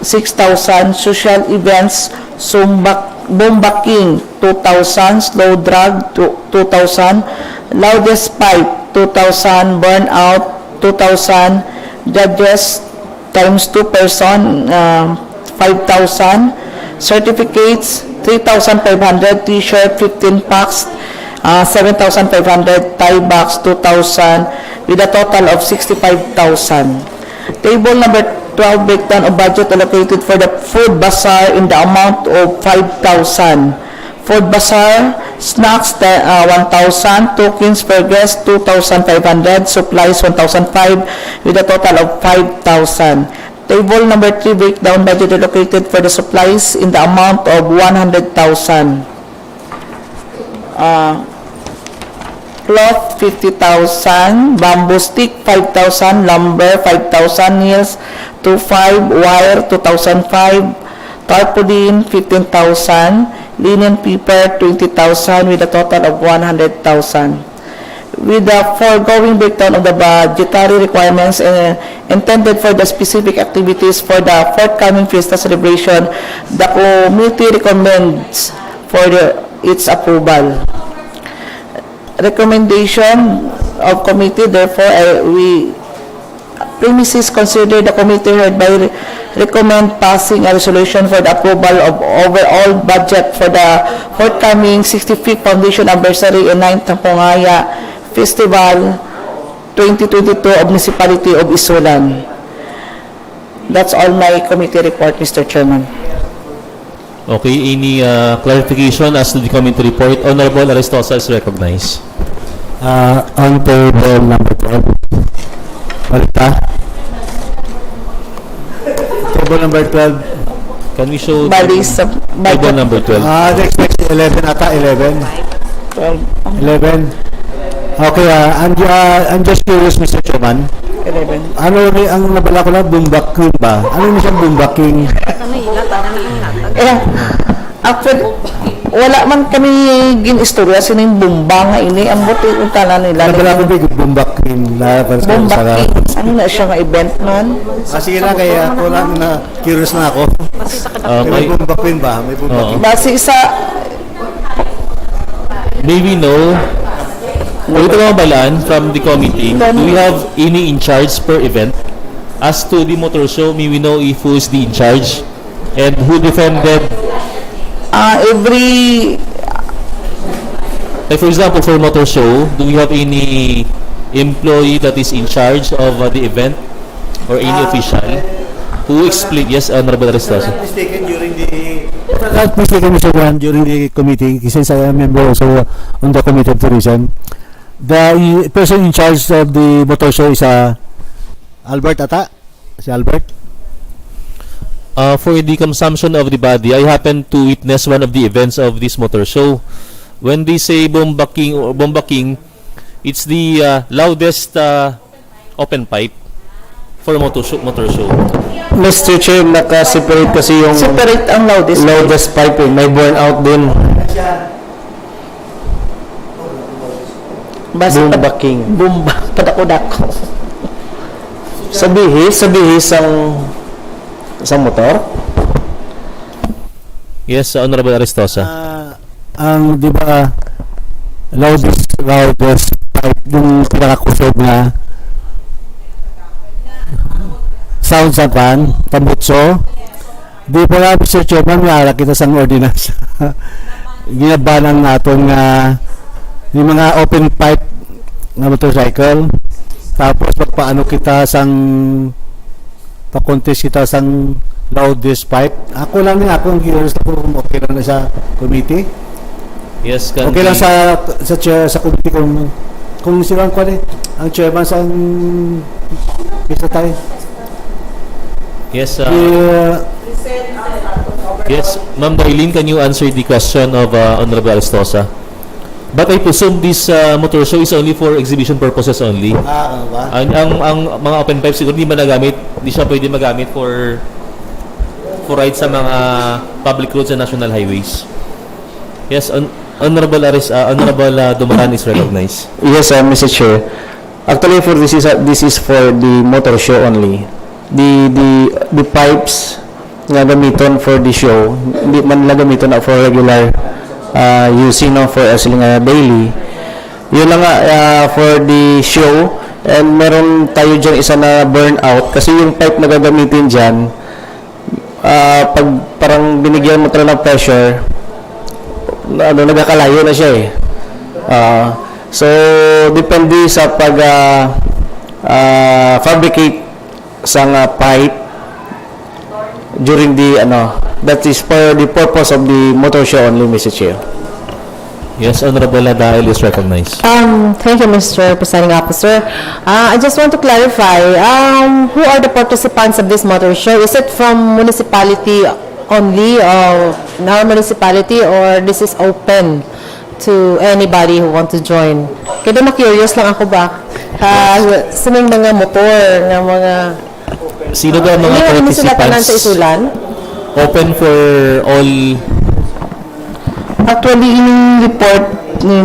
Speaker 10: 6,000. Social events, Bomba King, 2,000. Slow drag, 2,000. Loudest pipe, 2,000. Burnout, 2,000. Judges times 2 person, 5,000. Certificates, 3,500. T-shirt, 15 packs, 7,500. Tie box, 2,000 with a total of 65,000. Table number 12, breakdown of budget allocated for the food bazaar in the amount of 5,000. Food bazaar, snacks, 1,000. Tokens per guest, 2,500. Supplies, 1,500 with a total of 5,000. Table number 3, breakdown budget allocated for the supplies in the amount of 100,000. Cloth, 50,000. Bamboo stick, 5,000. Lumber, 5,000. Nails, 2,500. Wire, 2,500. Tarpaulin, 15,000. Linen paper, 20,000 with a total of 100,000. With the foregoing breakdown of the budgetary requirements intended for the specific activities for the forthcoming Fiesta celebration, the committee recommends for its approval. Recommendation of committee, therefore, premises considered, the committee hereby recommend passing a resolution for the approval of overall budget for the forthcoming 65th Foundation Anniversary and 9th Tampongaya Festival 2022 of Municipality of Isulan. That's all my committee report, Mr. Chairman.
Speaker 5: Okay, any clarification as to the committee report? Honorable Aristoza is recognized.
Speaker 7: On table number 12. Balita. Table number 12.
Speaker 5: Can we show
Speaker 10: Bali sa
Speaker 5: table number 12?
Speaker 7: Next 11 ata, 11. 11. Okay, I'm just curious, Mr. Chairman.
Speaker 10: 11.
Speaker 7: Ano rin ang nabala ko na, bumbaking ba? Ano na siyang bumbaking?
Speaker 10: Actually, wala man kami ginistorya sino yung bumba nga ini. Ang buti yung tala nila.
Speaker 7: Nabala ko ba bumbaking na
Speaker 10: Bumbaking. Ano na siya nga event man?
Speaker 7: Sige na, kaya ako lang na curious na ako. May bumbaking ba? May bumbaking.
Speaker 10: Base sa...
Speaker 5: May we know, ito mga balaan from the committee, do we have any in charge per event? As to the motor show, may we know if who is the in charge and who defended? Like for example, for motor show, do we have any employee that is in charge of the event or any official who explain? Yes, Honorable Aristoza.
Speaker 7: Mistaken during the committee, since I am member also on the committee of tourism, the person in charge of the motor show is Albert ata? Si Albert?
Speaker 5: For the consumption of the body, I happened to witness one of the events of this motor show. When they say bombaking, it's the loudest open pipe for motor show.
Speaker 6: Mr. Chair, naka-separate kasi yung
Speaker 10: Separate ang
Speaker 6: loudest pipe eh. May burnout din. Bumbaking.
Speaker 10: Padako-dako.
Speaker 6: Sa bihis ang motor.
Speaker 5: Yes, Honorable Aristoza.
Speaker 7: Ang di ba loudest pipe yung pinakakusog na sound sa pan, tambutso. Di pa nga, Mr. Chairman, may kita sa ordinance. Ginabanan natin yung mga open pipe na motorcycle. Tapos paano kita pa-contest kita sang loudest pipe. Ako lang akong curious na kung okay lang na sa committee.
Speaker 5: Yes,
Speaker 7: okay lang sa committee kung silang ang chairman sa isa tayo.
Speaker 5: Yes, yes, Ma'am Darlene, can you answer the question of Honorable Aristoza? But I presume this motor show is only for exhibition purposes only.
Speaker 7: Ano ba?
Speaker 5: Ang mga open pipes siguro hindi siya pwede magamit for ride sa mga public roads and national highways. Yes, Honorable Dumaran is recognized.
Speaker 6: Yes, Mr. Chair. Actually, for this is for the motor show only. The pipes nga gamiton for the show, hindi man lang gamiton for regular using for daily. Yun lang for the show. And meron tayo dyan isa na burnout kasi yung pipe na gagamitin dyan, pag parang binigyan mo talaga ng pressure, nagkakalayo na siya eh. So depende sa pag fabricate sa pipe during the that is for the purpose of the motor show only, Mr. Chair.
Speaker 5: Yes, Honorable Dael is recognized.
Speaker 11: Thank you, Mr. Presiding Officer. I just want to clarify, who are the participants of this motor show? Is it from municipality only, or in our municipality, or this is open to anybody who want to join? Kaya na-curious lang ako ba? Sining mga motor, ng mga...
Speaker 5: Sino ba mga participants?
Speaker 11: Sa Isulan?
Speaker 5: Open for all.
Speaker 10: Actually, yung report ni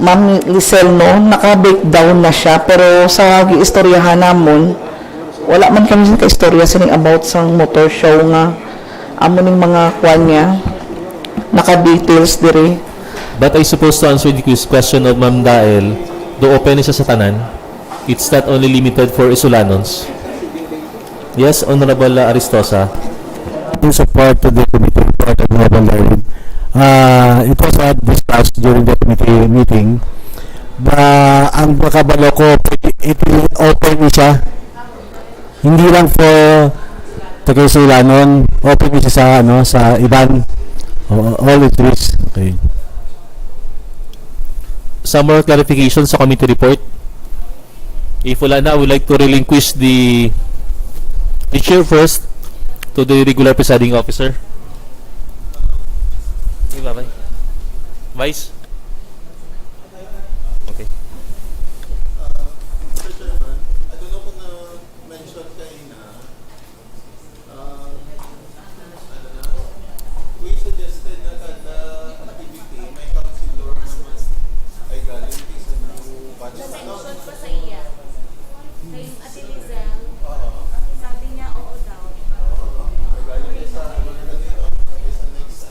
Speaker 10: Ma'am Lisel, naka-breakdown na siya, pero sa gi-istoryahan namon, wala man kami ka-istorya sining about sa motor show nga amon ng mga kwan niya, naka-details dire.
Speaker 5: But I suppose to answer the question of Ma'am Dael, do open siya sa tanan? It's not only limited for Isulanons. Yes, Honorable Aristoza.
Speaker 7: In support to the committee report of Honorable Darlene, it was discussed during the committee meeting ang makabalo ko, ito open siya. Hindi lang for Tagaisilanon, open siya sa, sa iban. All it is. Okay.
Speaker 5: Some more clarification sa committee report. If wala na, I would like to relinquish the chair first to the regular presiding officer. Okay, bye-bye. Vice? Okay.
Speaker 8: Mr. Chairman, I don't know kung na-mention kayo na, we suggested na kada activity may counselor naman ay galing sa new budget.
Speaker 4: Na-mention pa sa iya. Kay Ate Lizelle, sabi niya oo daw.
Speaker 8: Ay galing sa ganito, sa next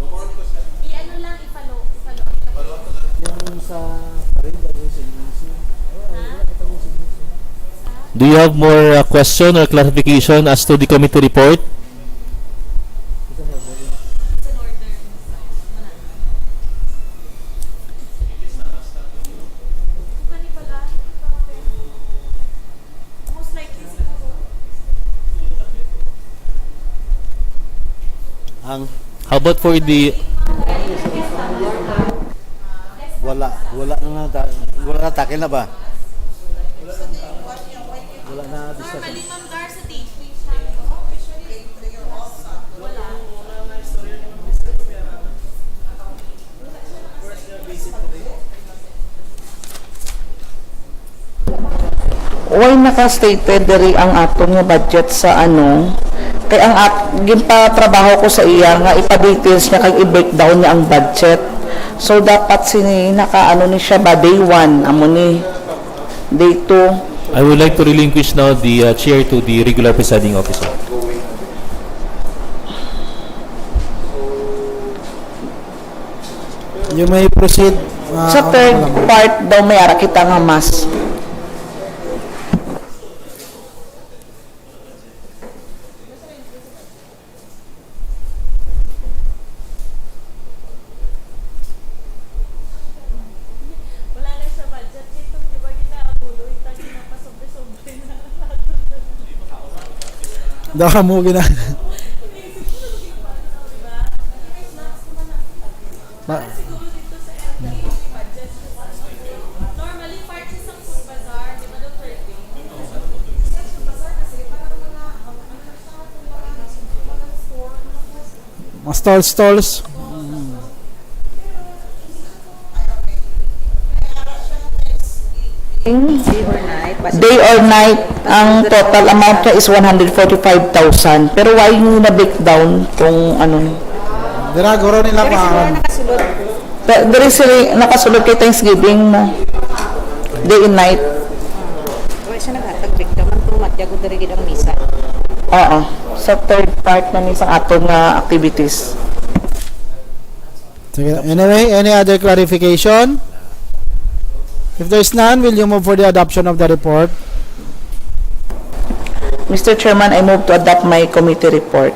Speaker 8: no more question.
Speaker 4: I-ano lang, i-follow.
Speaker 7: Yung sa Parida, sa Indonesia.
Speaker 5: Do you have more question or clarification as to the committee report?
Speaker 4: Most likely siguro.
Speaker 5: How about for the
Speaker 7: wala na takil na ba? Wala na
Speaker 4: Normally, Ma'am Garcity.
Speaker 10: Why naka-stated diri ang atong nga budget sa kay ang ginpatrabaho ko sa iya nga ipa-details niya kay i-breakdown niya ang budget. So dapat naka ni siya ba day 1 amo ni day 2.
Speaker 5: I would like to relinquish now the chair to the regular presiding officer.
Speaker 1: You may proceed.
Speaker 10: Sa third part daw may ara kita nga mas.
Speaker 4: Wala na sa budget. Ito, di ba ginaabulo? Ito, ginapasobre-sobre na.
Speaker 1: Daka mo gina.
Speaker 4: Siguro dito sa budget. Normally, part sa food bazaar, di ba daw 30? Sa bazaar kasi, parang
Speaker 1: Mga stalls.
Speaker 10: Day or night, ang total amount niya is 145,000. Pero why yung na-breakdown kung
Speaker 1: Dinaguro nila pa.
Speaker 10: Dari sila nakasulod kay Thanksgiving na day and night.
Speaker 11: Wala siya naghatag-breakdown man kung matyago dari gid ang misa.
Speaker 10: Oo. Sa third part na isang aton nga activities.
Speaker 1: Sige. Anyway, any other clarification? If there's none, will you move for the adoption of the report?
Speaker 10: Mr. Chairman, I move to adopt my committee report.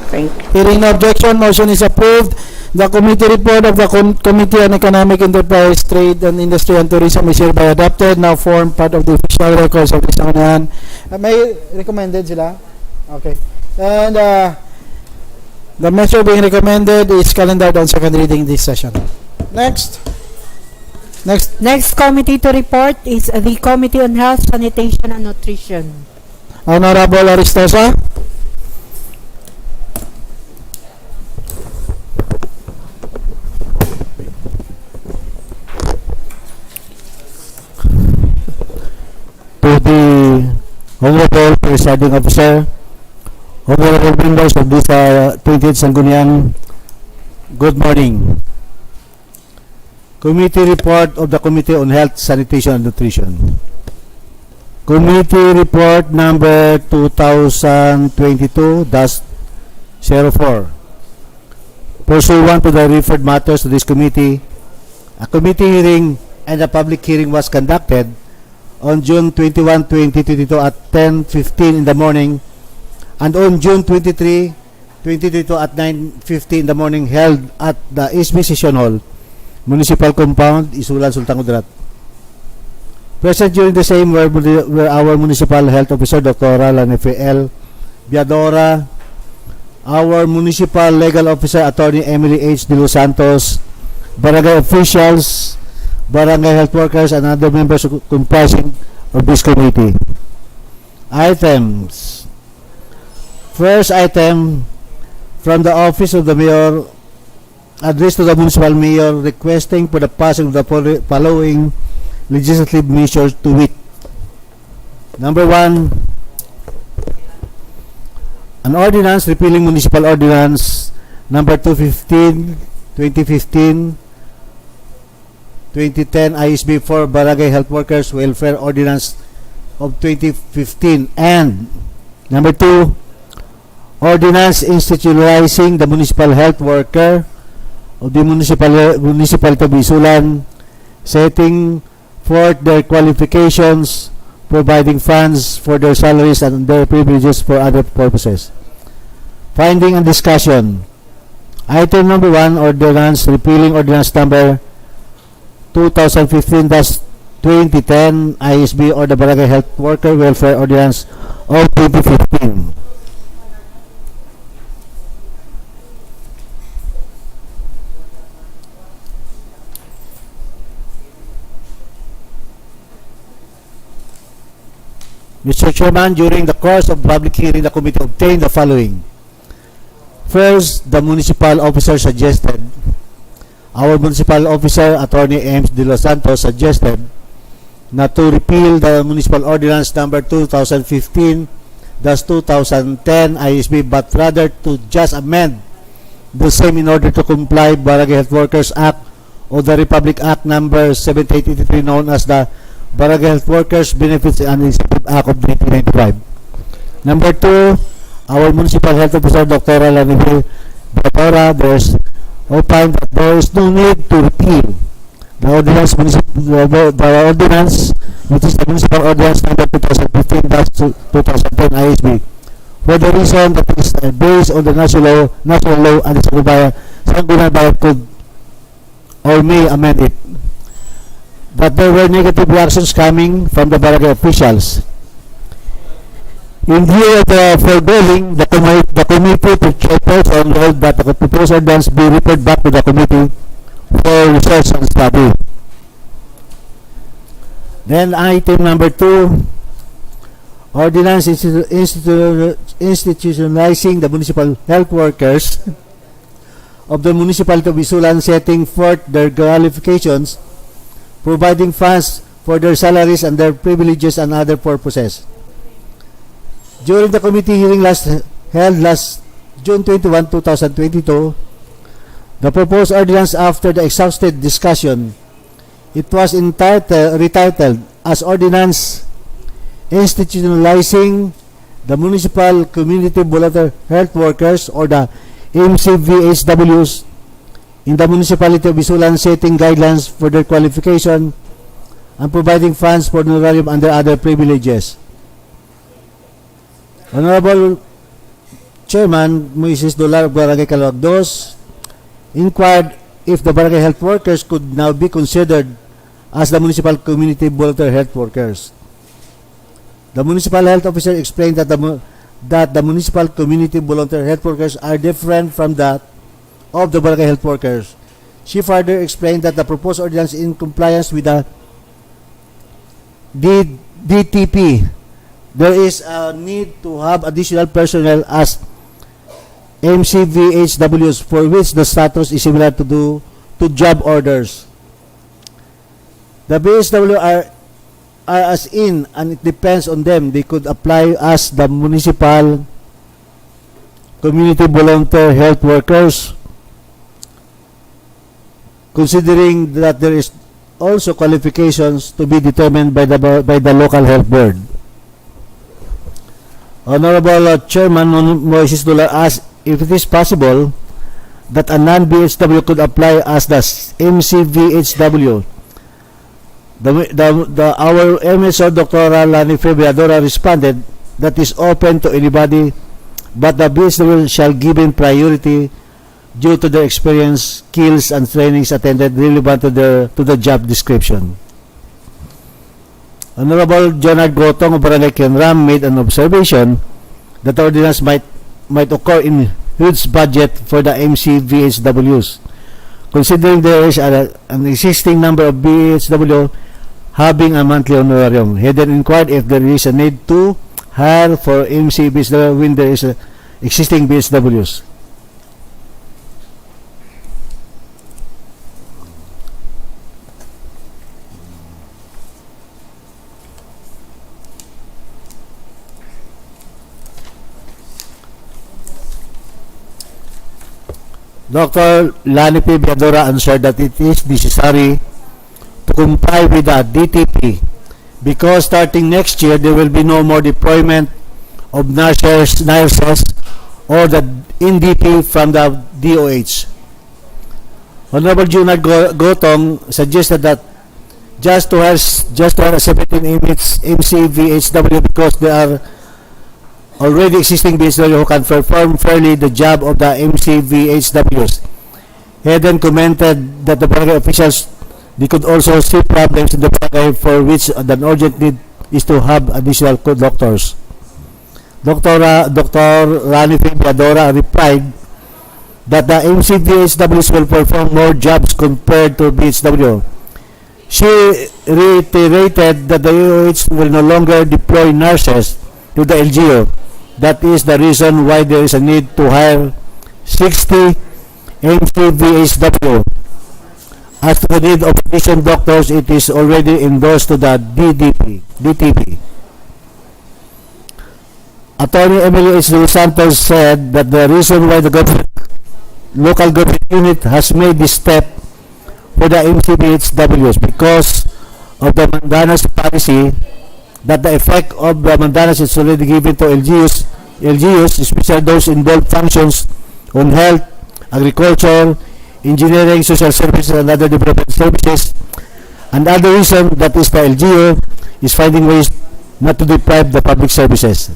Speaker 10: Thank you.
Speaker 1: Hearing no objection, motion is approved. The committee report of the Committee on Economic Enterprise, Trade and Industry and Tourism is hereby adopted, now form part of the official records of the Sanggunian. May recommended sila? Okay. And the measure being recommended is calendared on second reading this session. Next.
Speaker 3: Next committee to report is the Committee on Health, Sanitation and Nutrition.
Speaker 1: Honorable Aristoza.
Speaker 7: To the Honorable Presiding Officer, Honorable members of this 20th Sangguniang, good morning. Committee report of the Committee on Health, Sanitation and Nutrition. Committee report number 2022-04. Pursuant to the referred matters to this committee, a committee hearing and a public hearing was conducted on June 21, 2022 at 10:15 in the morning, and on June 23, 2022 at 9:50 in the morning held at the SB Session Hall, Municipal Compound, Isulan, Sultan Kudarat. Present during the same were our Municipal Health Officer, Dr. Racquel Biadora, our Municipal Legal Officer, Attorney Emily H. De Los Santos, barangay officials, barangay health workers, and other members comprising of this committee. Items. First item, from the Office of the Mayor, address to the Municipal Mayor requesting for the passing of the following legislative measures to wit. Number 1, an ordinance repealing Municipal Ordinance number 215, 2015, 2010 ISB for Barangay Health Workers Welfare Ordinance of 2015, and number 2, ordinance institutionalizing the municipal health worker of the municipality of Isulan, setting forth their qualifications, providing funds for their salaries and their privileges for other purposes. Finding and discussion. Item number 1, ordinance repealing ordinance number 2015-2010 ISB or the Barangay Health Worker Welfare Ordinance of 2015. Mr. Chairman, during the course of public hearing, the committee obtained the following. First, the municipal officer suggested, our municipal officer, Attorney Emz De Los Santos, suggested not to repeal the municipal ordinance number 2015-2010 ISB, but rather to just amend the same in order to comply Barangay Health Workers Act or the Republic Act number 7883, known as the Barangay Health Workers Benefits and Incentive Act of 1995. Number 2, our municipal health officer, Dr. Racquel Biadora, opined that there is no need to repeal the ordinance, which is the municipal ordinance number 2015-2010 ISB, for the reason that it is based on the national law and the Sangguniang Bayan could or may amend it. But there were negative reactions coming from the barangay officials. In view of the foregoing, the committee to chairperson ruled that the proposed ordinance be referred back to the committee for research and study. Then item number 2, ordinance institutionalizing the municipal health workers of the municipality of Isulan, setting forth their qualifications, providing funds for their salaries and their privileges and other purposes. During the committee hearing held last June 21, 2022, the proposed ordinance, after the exhaustive discussion, it was retitled as Ordinance Institutionalizing the Municipal Community Volunteer Health Workers or the MCVHWs in the municipality of Isulan, setting guidelines for their qualification and providing funds for honorarium and their other privileges. Honorable Chairman Moises Dolar of Barangay Calawag 2 inquired if the barangay health workers could now be considered as the municipal community volunteer health workers. The municipal health officer explained that the municipal community volunteer health workers are different from that of the barangay health workers. She further explained that the proposed ordinance in compliance with the DTP, there is a need to have additional personnel as MCVHWs, for which the status is similar to job orders. The BHW are as in, and it depends on them. They could apply as the municipal community volunteer health workers, considering that there is also qualifications to be determined by the local health board. Honorable Chairman Moises Dolar asked if it is possible that a non-BHW could apply as the MCVHW. Our MSO, Dr. Racquel Biadora, responded that is open to anybody but the BSW shall given priority due to their experience, skills, and trainings attended relevant to the job description. Honorable Jonard Gotong of Barangay Kenram made an observation that the ordinance might occur in huge budget for the MC-VHWs, considering there is an existing number of BHW having a monthly honorarium. He then inquired if there is a need to hire for MC-VHW when there is existing BHWs. Dr. Lani P. Biadora answered that it is necessary to comply with the DTP because starting next year there will be no more deployment of nurses or the NDP from the DOH. Honorable Junard Gotong suggested that just to have 17 MC-VHW because they are already existing BSW who can perform fairly the job of the MC-VHWs. He then commented that the barangay officials, they could also see problems in the barangay for which the urgent need is to have additional doctors. Dr. Rani Biadora replied that the MC-VHWs will perform more jobs compared to BHW. She reiterated that the DOH will no longer deploy nurses to the LGU. That is the reason why there is a need to hire 60 MC-VHW. As to the need of additional doctors, it is already endorsed to the DTP. Attorney Emily H. Los Santos said that the reason why the local government unit has made this step for the MC-VHWs because of the Mandanas policy, that the effect of the Mandanas is already given to LGUs, especially those involved functions on health, agriculture, engineering, social services, and other development services. And the other reason that is the LGU is finding ways not to deprive the public services.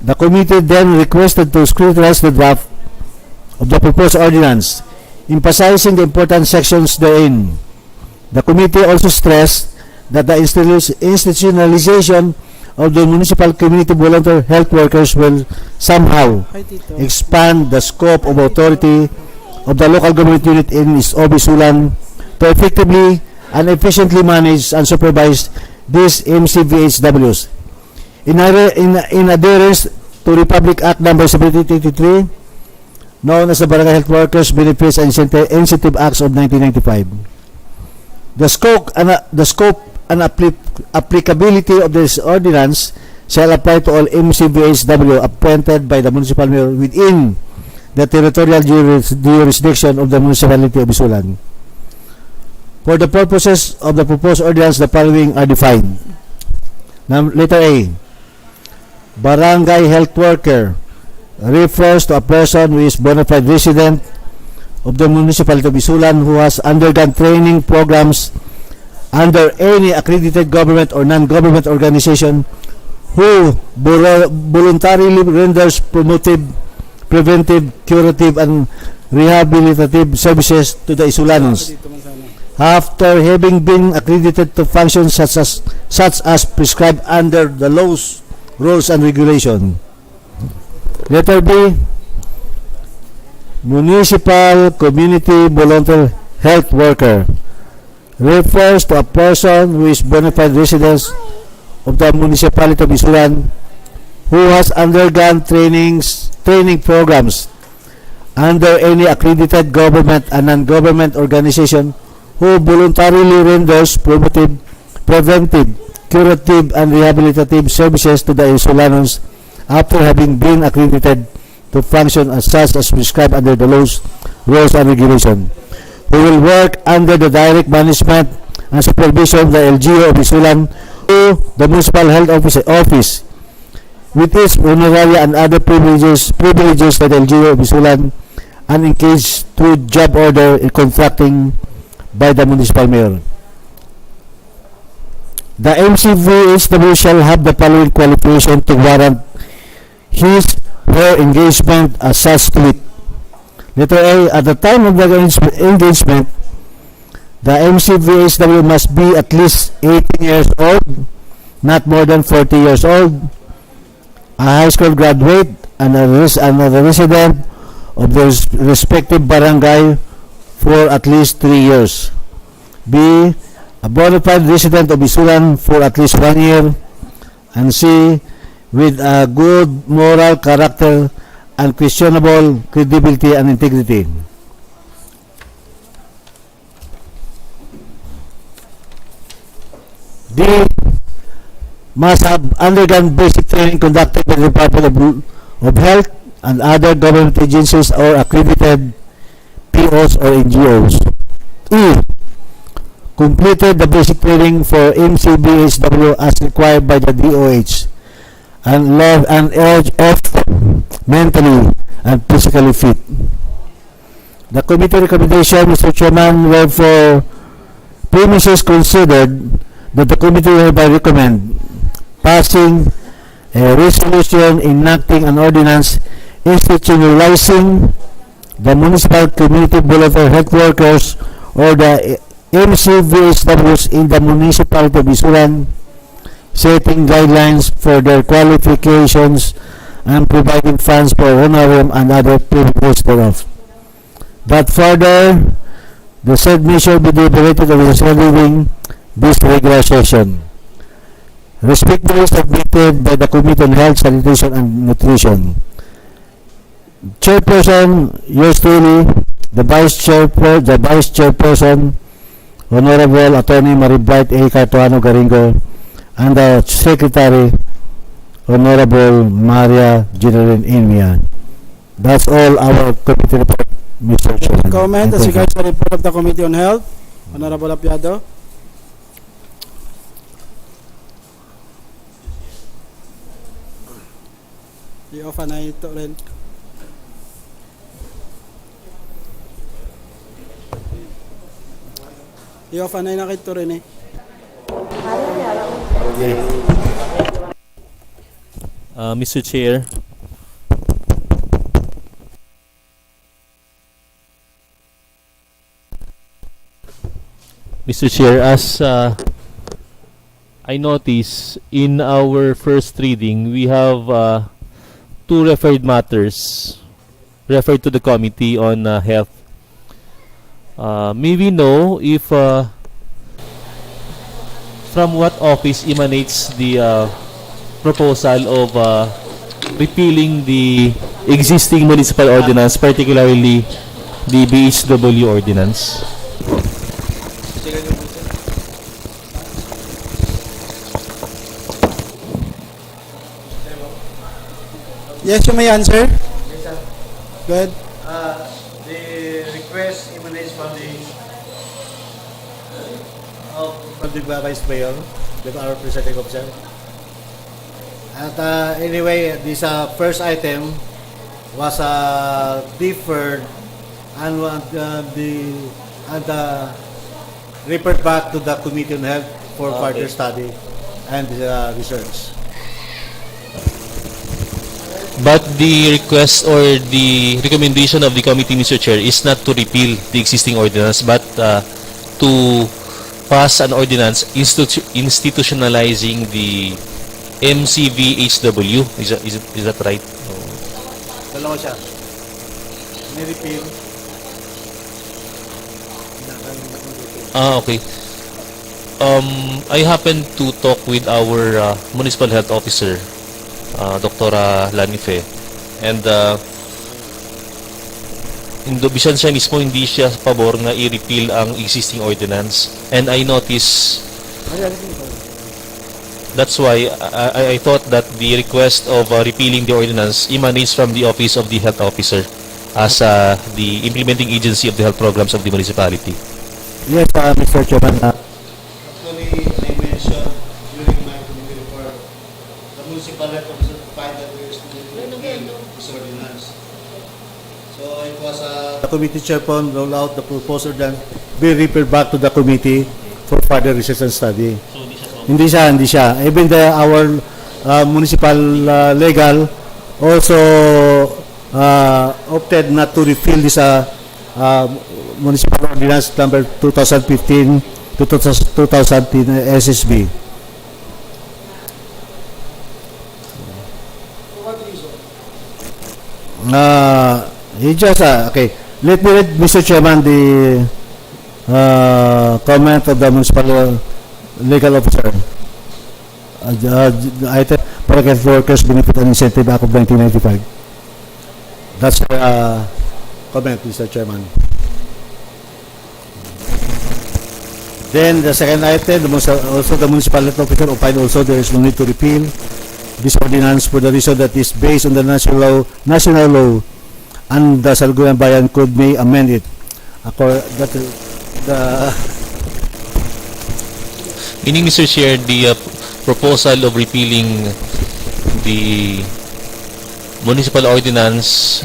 Speaker 7: The committee then requested to scrutinize the draft of the proposed ordinance, emphasizing the important sections therein. The committee also stressed that the institutionalization of the municipal community volunteer health workers will somehow expand the scope of authority of the local government unit in Isulan to effectively and efficiently manage and supervise these MC-VHWs. In adherence to Republic Act No. 1783, known as the Barangay Health Workers Benefits and Incentive Acts of 1995. The scope and applicability of this ordinance shall apply to all MC-VHW appointed by the municipal mayor within the territorial jurisdiction of the municipality of Isulan. For the purposes of the proposed ordinance, the following are defined. Letter A. Barangay health worker refers to a person who is bona fide resident of the municipality of Isulan who has undergone training programs under any accredited government or non-government organization who voluntarily renders promotive, preventive, curative, and rehabilitative services to the Isulanons after having been accredited to functions such as prescribed under the laws, rules, and regulation. Letter B. Municipal Community Volunteer Health Worker refers to a person who is bona fide resident of the municipality of Isulan who has undergone training programs under any accredited government and non-government organization who voluntarily renders promotive, preventive, curative, and rehabilitative services to the Isulanons after having been accredited to function as such as prescribed under the laws, rules, and regulation, who will work under the direct management and supervision of the LGU of Isulan to the Municipal Health Office with its honoraria and other privileges by the LGU of Isulan and engaged through job order in contracting by the municipal mayor. The MCVHW shall have the following qualification to warrant her engagement as such split. Letter A, at the time of the engagement, the MCVHW must be at least 18 years old, not more than 40 years old, a high school graduate, and a resident of the respective barangay for at least 3 years. B, a bona fide resident of Isulan for at least 1 year. And C, with a good moral character, unquestionable credibility and integrity. D, must have undergone basic training conducted by the Department of Health and other government agencies or accredited POs or NGOs. E, completed the basic training for MCBHW as required by the DOH and love and urge of mentally and physically fit. The committee recommendation, Mr. Chairman, were for premises considered that the committee hereby recommend passing a resolution enacting an ordinance institutionalizing the municipal community board of health workers or the MCVHWs in the municipality of Isulan, setting guidelines for their qualifications and providing funds for honorarium and other privileges thereof. That further, the said measure be deliberated on the following this regular session. Respectfully submitted by the Committee on Health, Sanitation, and Nutrition. Chairperson, yours truly, the Vice Chairperson, Honorable Attorney Maribright A. Cartuano Garingo, and the Secretary, Honorable Maria Jhonalyn Tupaz. That's all our committee report, Mr. Chairman.
Speaker 1: Comment as regards the report of the Committee on Health, Honorable Apiado. I-off na ito rin. I-off na yun ito rin eh.
Speaker 5: Mr. Chair, as I notice in our first reading, we have two referred matters referred to the Committee on Health. May we know if from what office emanates the proposal of repealing the existing municipal ordinance, particularly the BHW ordinance?
Speaker 1: Yes, you may answer.
Speaker 12: Yes, sir.
Speaker 1: Go ahead.
Speaker 12: The request emanates from the Vice Mayor, our presiding officer. And anyway, this first item was deferred and referred back to the Committee on Health for further study and research.
Speaker 5: But the request or the recommendation of the committee, Mr. Chair, is not to repeal the existing ordinance, but to pass an ordinance institutionalizing the MCVHW. Is that right?
Speaker 12: Dalawa siya. May repeal.
Speaker 5: Okay. I happened to talk with our municipal health officer, Dr. Lanife, and bisan siya mismo hindi siya pabor na i-repeal ang existing ordinance, and I notice that's why I thought that the request of repealing the ordinance emanates from the office of the health officer as the implementing agency of the health programs of the municipality.
Speaker 7: Yes, Mr. Chairman.
Speaker 12: Actually, I mentioned during my committee report, the municipal health officer provided that we repeal this ordinance. So it was the committee chairman rolled out the proposal then be referred back to the committee for further research and study.
Speaker 7: Hindi siya. Even our municipal legal also opted not to repeal this Municipal Ordinance number 2015 to 2010 SSB. He just, okay. Let me read, Mr. Chairman, the comment of the Municipal Legal Officer. Item, Paragraph Workers Benefit and Incentive Act of 1995. That's the comment, Mr. Chairman. Then the second item, also the municipal officer opined also there is no need to repeal this ordinance for the reason that is based on the national law, and the Sangguniang Bayan could may amend it.
Speaker 5: Meaning, Mr. Chair, the proposal of repealing the Municipal Ordinance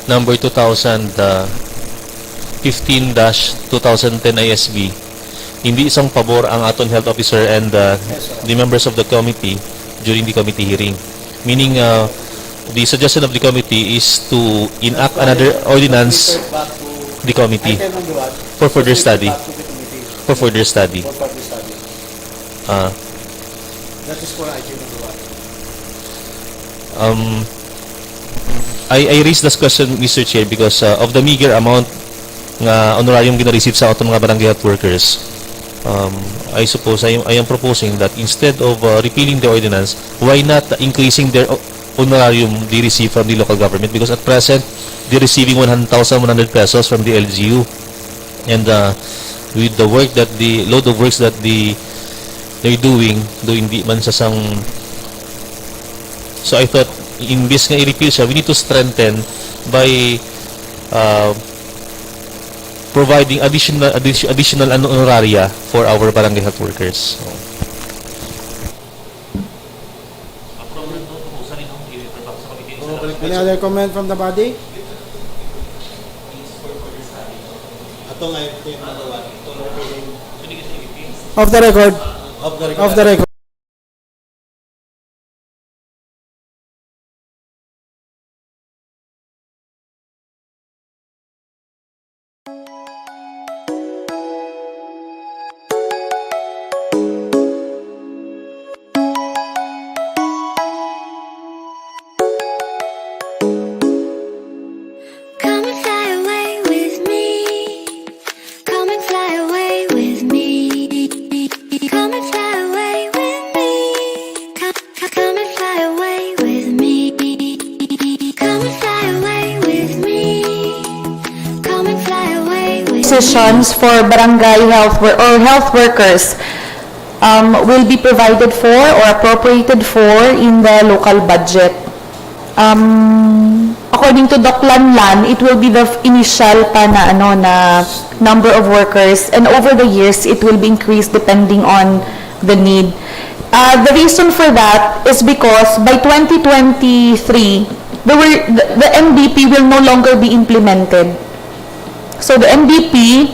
Speaker 5: number 2015-2010 ISB, hindi isang pabor ang aton health officer and the members of the committee during the committee hearing. Meaning, the suggestion of the committee is to enact another ordinance the committee for further study. For further study.
Speaker 12: That is for item number 1.
Speaker 5: I raised this question, Mr. Chair, because of the meager amount nga honorarium gina-receive sa aton mga barangay health workers. I suppose I am proposing that instead of repealing the ordinance, why not increasing their honorarium they receive from the local government? Because at present, they're receiving 100,100 pesos from the LGU, and with the work that load of works that they're doing di man sa sang. So I thought, imbis nga i-repeal siya, we need to strengthen by providing additional honoraria for our barangay health workers.
Speaker 1: Any other comment from the body? Off the record. Off the record.
Speaker 10: Positions for barangay health workers will be provided for or appropriated for in the local budget. According to Doc Lanlan, it will be the initial pa na number of workers, and over the years it will be increased depending on the need. The reason for that is because by 2023 the MDP will no longer be implemented. So the MDP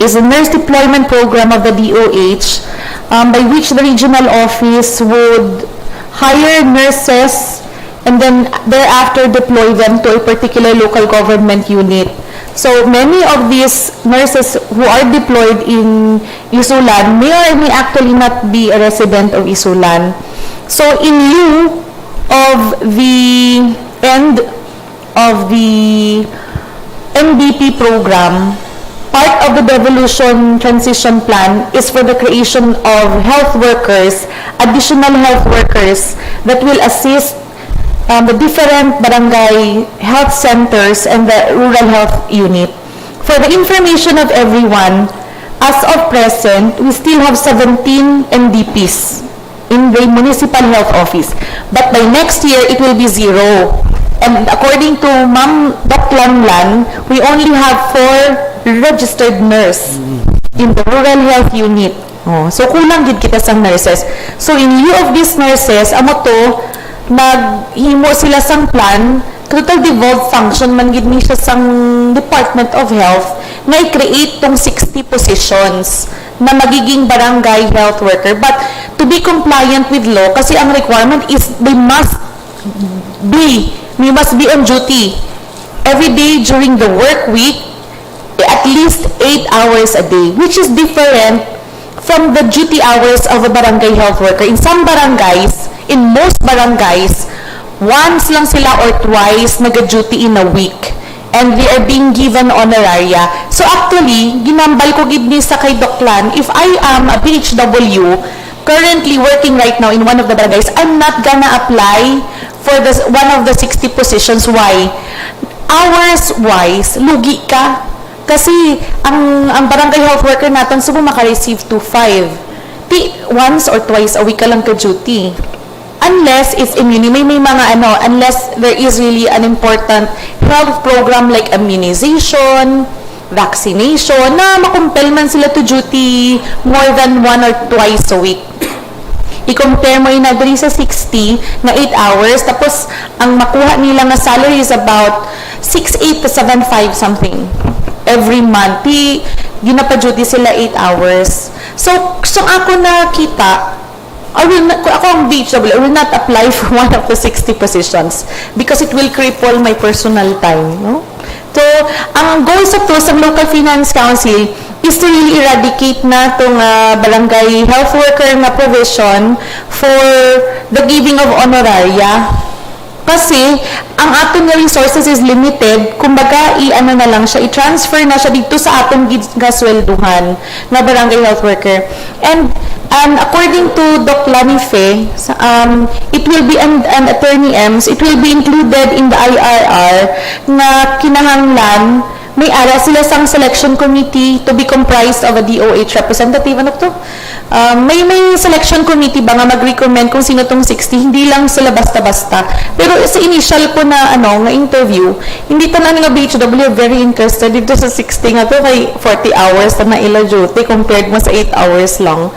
Speaker 10: is a nurse deployment program of the DOH, by which the regional office would hire nurses and then thereafter deploy them to a particular local government unit. So many of these nurses who are deployed in Isulan may or may actually not be a resident of Isulan. So in lieu of the end of the MDP program, part of the devolution transition plan is for the creation of health workers, additional health workers that will assist the different barangay health centers and the rural health unit. For the information of everyone, as of present, we still have 17 MDPs in the municipal health office. But by next year, it will be 0. And according to Ma'am Doc Lanlan, we only have 4 registered nurse in the rural health unit. So kulang gid kita sang nurses. So in lieu of these nurses, amo to naghimo sila sang plan, total devolved function man gid ni siya sang Department of Health na i-create tong 60 positions na magiging barangay health worker. But to be compliant with law, kasi ang requirement is they must B, you must be on duty every day during the work week, at least 8 hours a day, which is different from the duty hours of a barangay health worker. In some barangays, in most barangays, once lang sila or twice nag-duty in a week. And they are being given honoraria. So actually, ginambal ko gid ni sa kay Doklan, if I am a PHW, currently working right now in one of the barangays, I'm not gonna apply for one of the 60 positions. Why? Hours-wise, lugi ka. Kasi ang barangay health worker natin, sumo maka-receive to 5. Once or twice a week ka lang ka-duty. Unless it's may mga unless there is really an important health program like immunization, vaccination, na makumpel man sila to duty more than 1 or twice a week. I-compare mo yung nagdali sa 60 na 8 hours, tapos ang makuha nila na salary is about 6.8 to 7.5 something every month. Ginapa-duty sila 8 hours. So ako nakita, ako ang BHW, I will not apply for one of the 60 positions because it will cripple my personal time. No? So, ang goals of those ng Local Finance Council is to really eradicate na itong barangay health worker na provision for the giving of honoraria. Kasi, ang atong resources is limited, kumbaga, i-transfer na siya dito sa atong gaswelduhan na barangay health worker. And according to Doc Lanife, it will be, and Attorney Emz, it will be included in the IRR na kinahanglan may ara sila sang selection committee to be comprised of a DOH representative. Ano to? May selection committee ba nga mag-recommend kung sino tong 60, hindi lang sila basta-basta. Pero sa initial ko na nga interview, hindi ta na nga BHW very interested dito sa 60 nga to kay 40 hours na ila duty compared mo sa 8 hours lang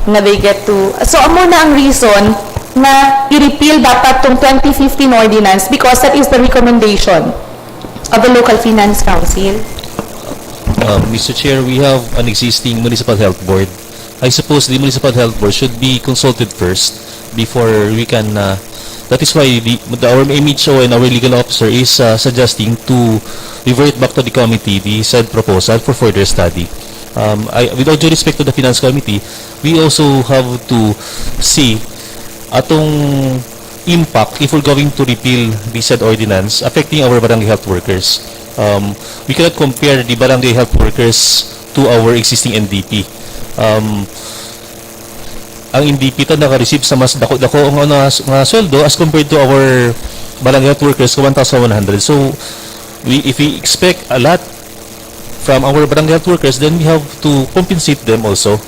Speaker 10: na they get to. So amo na ang reason na i-repeal dapat tong 2015 ordinance because that is the recommendation of the Local Finance Council.
Speaker 5: Mr. Chair, we have an existing municipal health board. I suppose the municipal health board should be consulted first before we can. That is why our MHO and our legal officer is suggesting to revert back to the committee the said proposal for further study. With all due respect to the Finance Committee, we also have to see atong impact if we're going to repeal the said ordinance affecting our barangay health workers. We cannot compare the barangay health workers to our existing NDP. Ang NDP ta naka-receive sa mas dako-dako nga sweldo as compared to our barangay health workers 1,100. So if we expect a lot from our barangay health workers, then we have to compensate them also.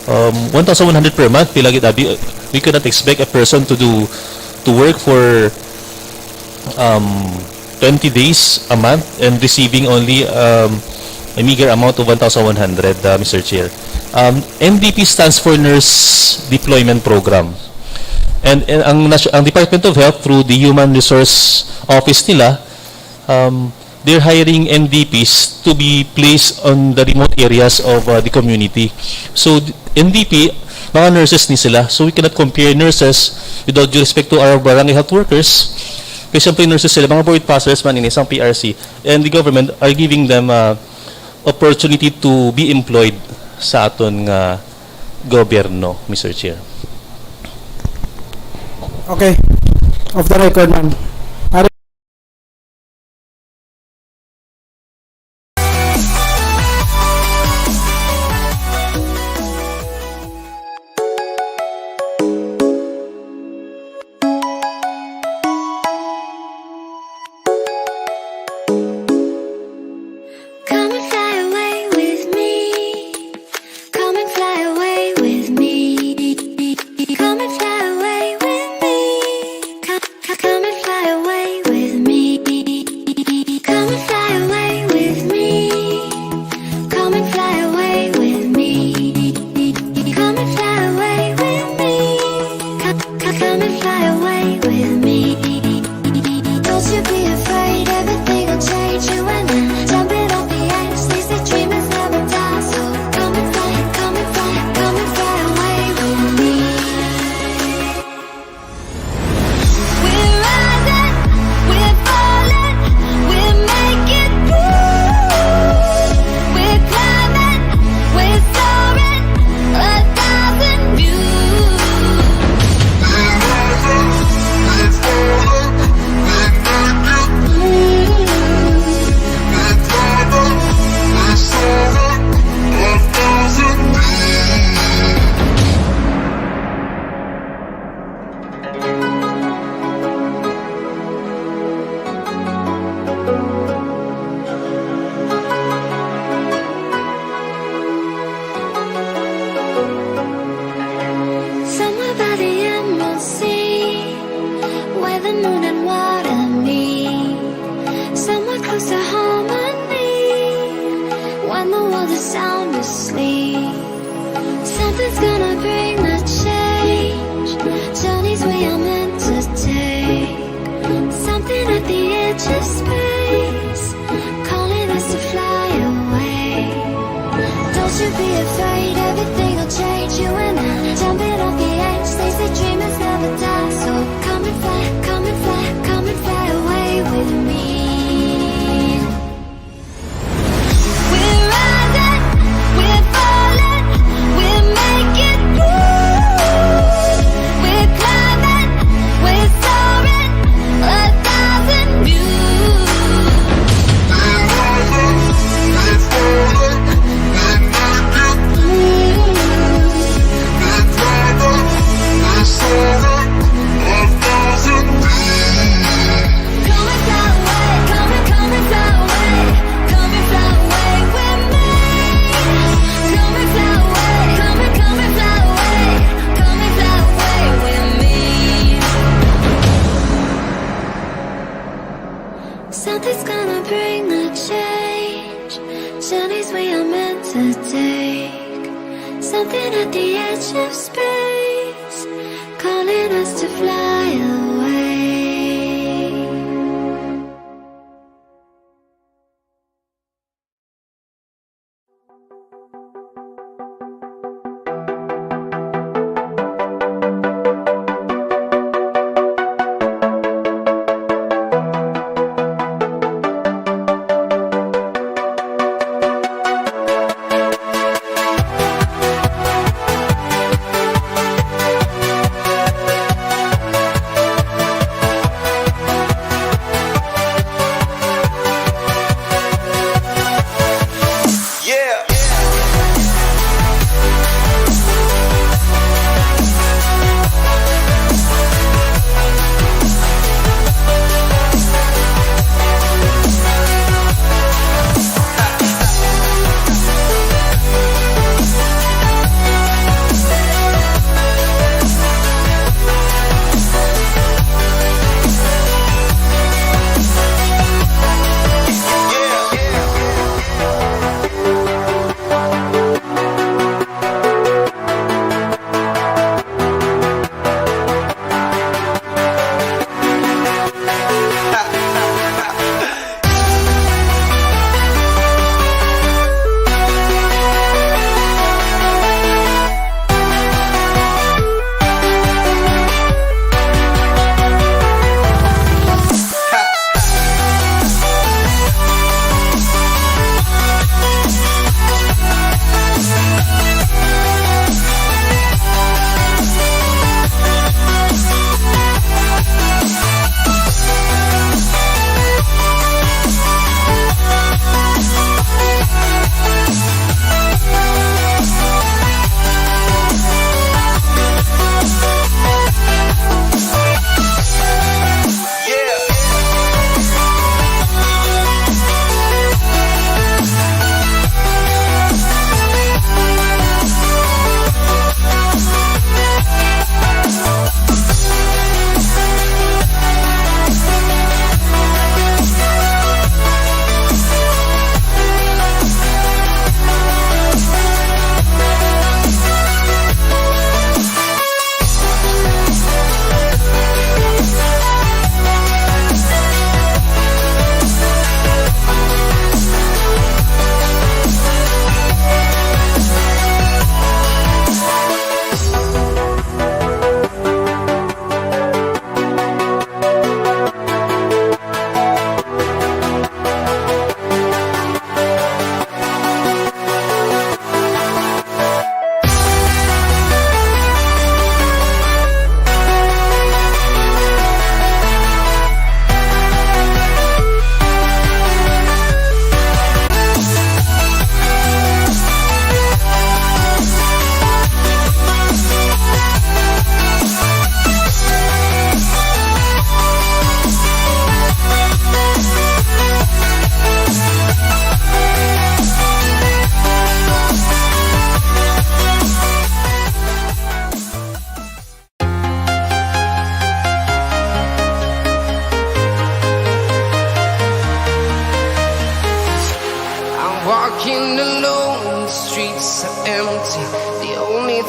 Speaker 5: 1,100 per month, we cannot expect a person to work for 20 days a month and receiving only a meager amount of 1,100, Mr. Chair. NDP stands for Nurse Deployment Program. And ang Department of Health through the Human Resource Office nila, they're hiring NDPs to be placed on the remote areas of the community. So NDP, mga nurses ni sila. So we cannot compare nurses without due respect to our barangay health workers. Kasi siyempre nurses sila, mga board passers man in isang PRC. And the government are giving them opportunity to be employed sa aton gobyerno, Mr. Chair.
Speaker 1: Okay. Off the record, man.
Speaker 13: Come and fly away with me. Come and fly Something's gonna bring the change. Journeys we are meant to take. Something at the edge of space, calling us to fly away. Don't you be afraid, everything will change. You and I, jumping off the edge. They say dreamers never die. So come and fly, come and fly, come and fly away with me. We're rising, we're falling, we're making moves. We're climbing, we're soaring, 1,000 views. We're rising, we're falling, we're making moves. We're climbing, we're soaring, 1,000 views. Come and fly away, come and fly away, come and fly away with me. Come and fly away, come and fly away, come and fly away with me. Something's gonna bring a change. Journeys we are meant to take. Something at the edge of space, calling us to fly away.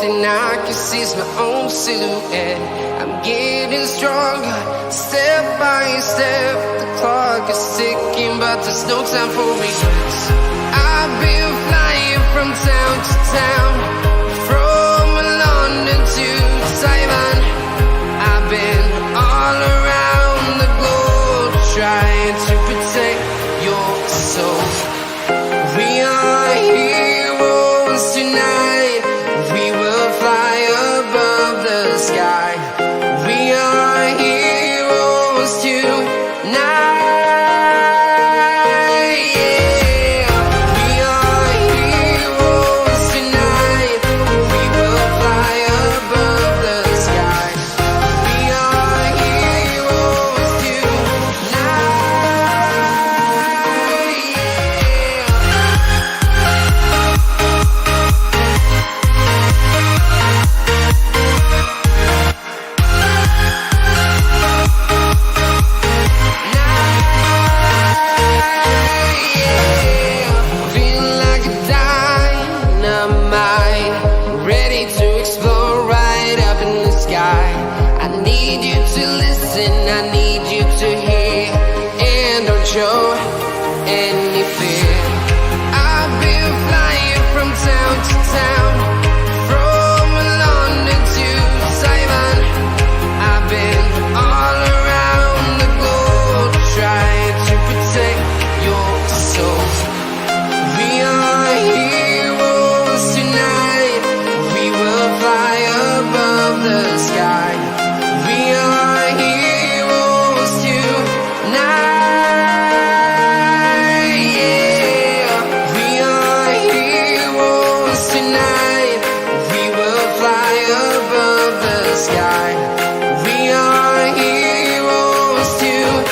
Speaker 14: thing I can see is my own silhouette. I'm getting stronger, step by step. The clock is ticking, but there's no time for regrets. I've been flying from town to town, from London to Taiwan. I've been all around the globe, trying to protect your soul. We are heroes tonight. We will fly above the sky. We are heroes tonight. Yeah. We are heroes tonight. We will fly above the sky. We are heroes tonight. Feel like a dynamite, ready to explode right up in the sky. I need you to listen, I need you to hear, and don't show any fear. I've been flying from town to town, from London to Taiwan. I've been all around the globe, trying to protect your soul. We are heroes tonight. We will fly above the sky. We are heroes tonight. Yeah. We are heroes tonight. We will fly above the sky. We are heroes tonight.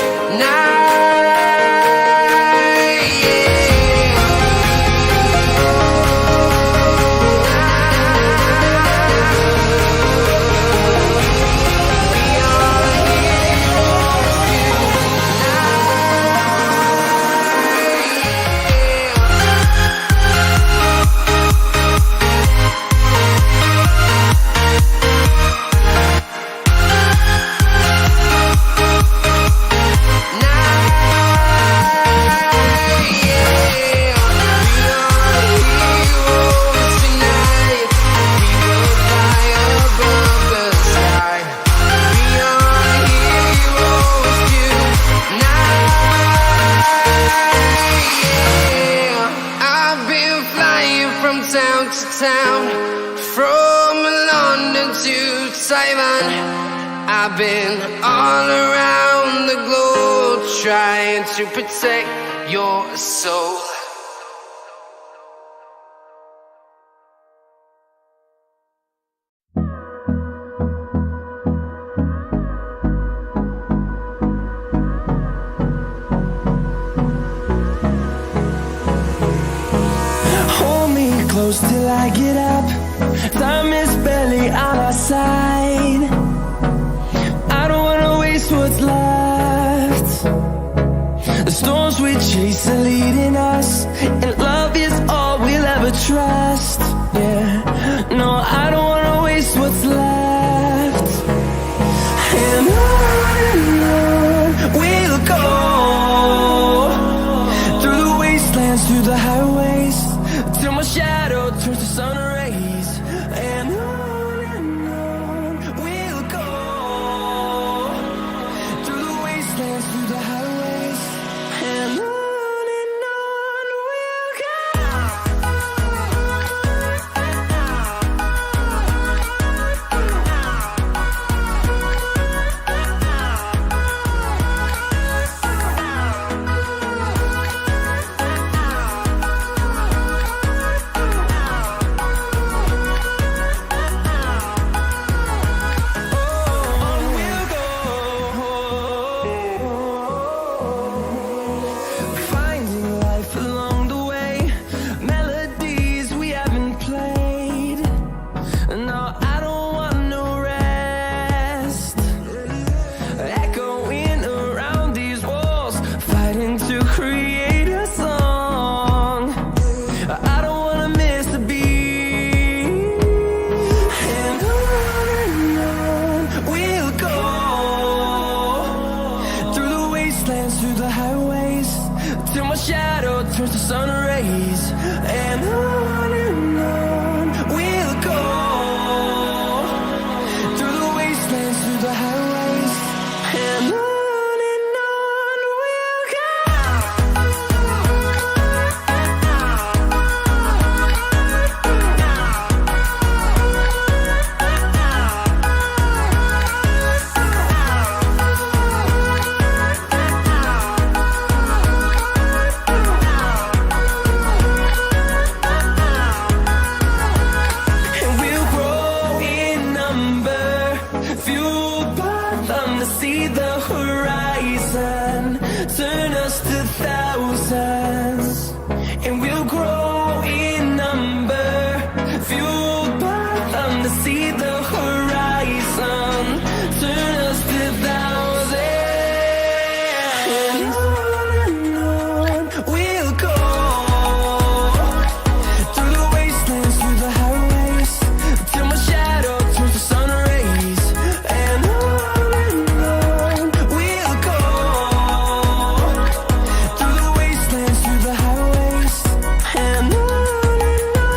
Speaker 14: I've been flying from town to town, from London to Taiwan. I've been all around the globe, trying to protect your soul.
Speaker 15: Hold me close till I get up. Time is barely on our side. I don't wanna waste what's left. The storms we chase are leading us, and love is all we'll ever trust. Yeah, no, I don't wanna waste what's left. And on we'll go, through the wastelands, through the highways, till my shadow turns to sun rays. And on we'll go, through the wastelands, through the highways. And on we'll go. to see the horizon, turn us to thousands. And on we'll go, through the wastelands, through the highways, till my shadow turns to sun rays. And on we'll go, through the wastelands, through the highways. And on we'll go.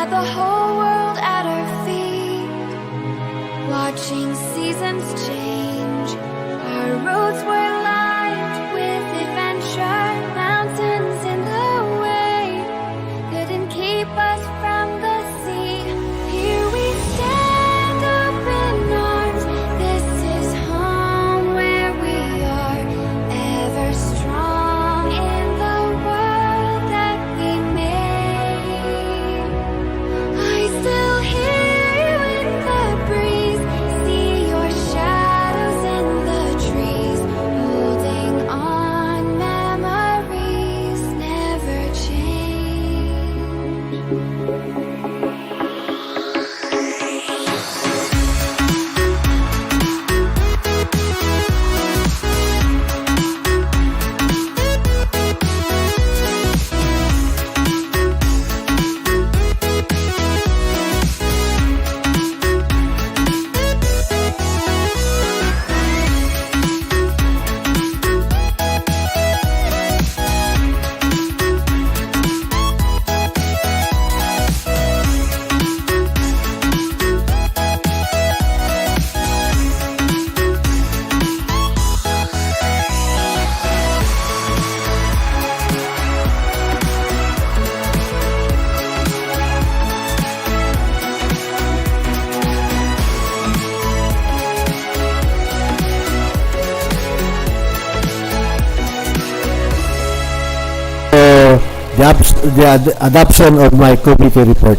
Speaker 13: had the whole world at our feet, watching seasons change. Our roads were lined with adventure, mountains in the way couldn't keep us from the sea. Here we stand, open arms. This is home where we are, ever strong in the world that we made. I still hear you in the breeze, see your shadows in the trees, holding on, memories never change.
Speaker 7: The adoption of my committee report.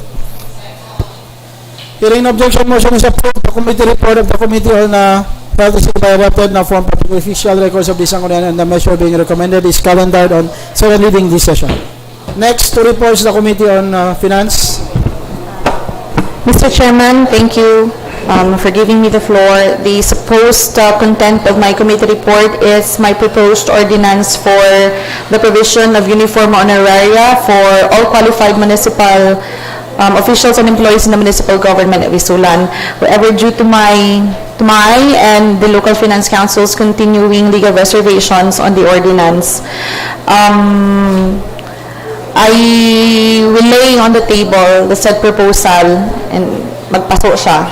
Speaker 1: Hearing no objection, motion is approved. The committee report of the Committee on Health is hereby adopted na form public official records of the Sangguniang, and the measure being recommended is calendared on second reading this session. Next, to reports the Committee on Finance.
Speaker 10: Mr. Chairman, thank you for giving me the floor. The supposed content of my committee report is my proposed ordinance for the provision of uniform honoraria for all qualified municipal officials and employees in the municipal government of Isulan. However, due to my and the local finance council's continuing legal reservations on the ordinance, I will lay on the table the said proposal and magpaso siya.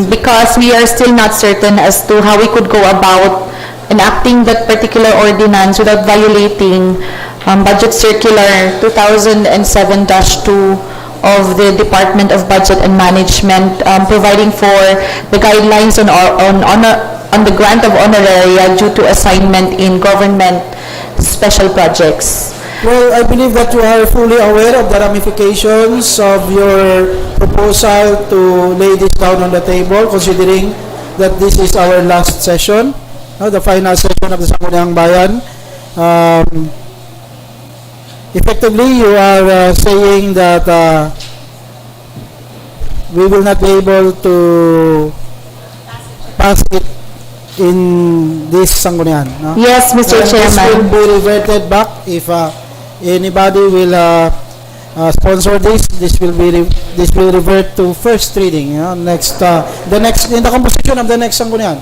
Speaker 10: Because we are still not certain as to how we could go about enacting that particular ordinance without violating Budget Circular 2007-2 of the Department of Budget and Management, providing for the guidelines on the grant of honoraria due to assignment in government special projects.
Speaker 1: Well, I believe that you are fully aware of the ramifications of your proposal to lay this down on the table, considering that this is our last session, the final session of the Sangguniang Bayan. Effectively, you are saying that we will not be able to pass it in this Sangguniang. No?
Speaker 10: Yes, Mr. Chairman.
Speaker 1: This will be reverted back if anybody will sponsor this. This will revert to first reading. In the composition of the next Sangguniang.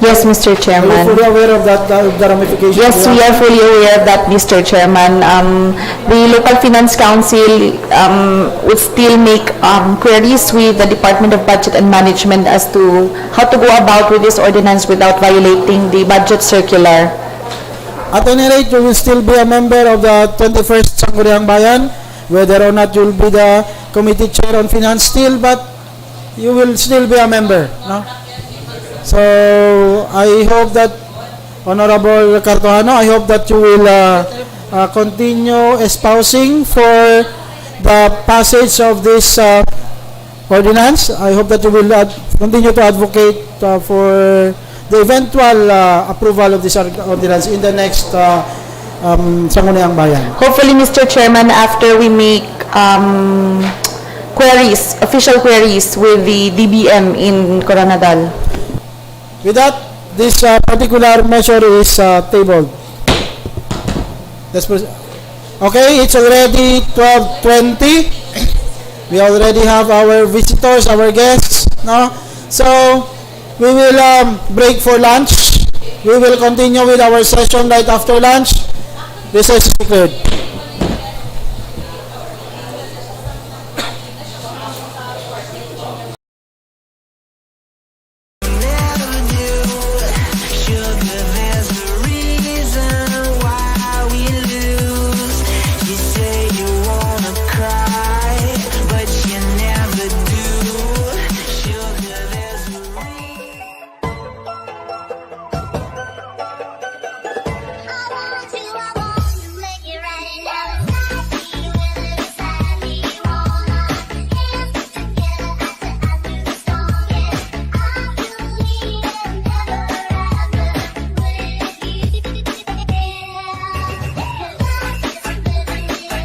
Speaker 10: Yes, Mr. Chairman.
Speaker 1: Are you fully aware of that, the ramifications?
Speaker 10: Yes, we are fully aware of that, Mr. Chairman. The local finance council would still make queries with the Department of Budget and Management as to how to go about with this ordinance without violating the budget circular.
Speaker 1: At any rate, you will still be a member of the 21st Sangguniang Bayan, whether or not you will be the committee chair on finance still, but you will still be a member. No? So, I hope that, Honorable Cartojano, I hope that you will continue espousing for the passage of this ordinance. I hope that you will continue to advocate for the eventual approval of this ordinance in the next Sangguniang Bayan.
Speaker 10: Hopefully, Mr. Chairman, after we make queries, official queries with the DBM in Coronadal.
Speaker 1: With that, this particular measure is tabled. Okay, it's already 12:20. We already have our visitors, our guests. No? So, we will break for lunch. We will continue with our session right after lunch. This is declared.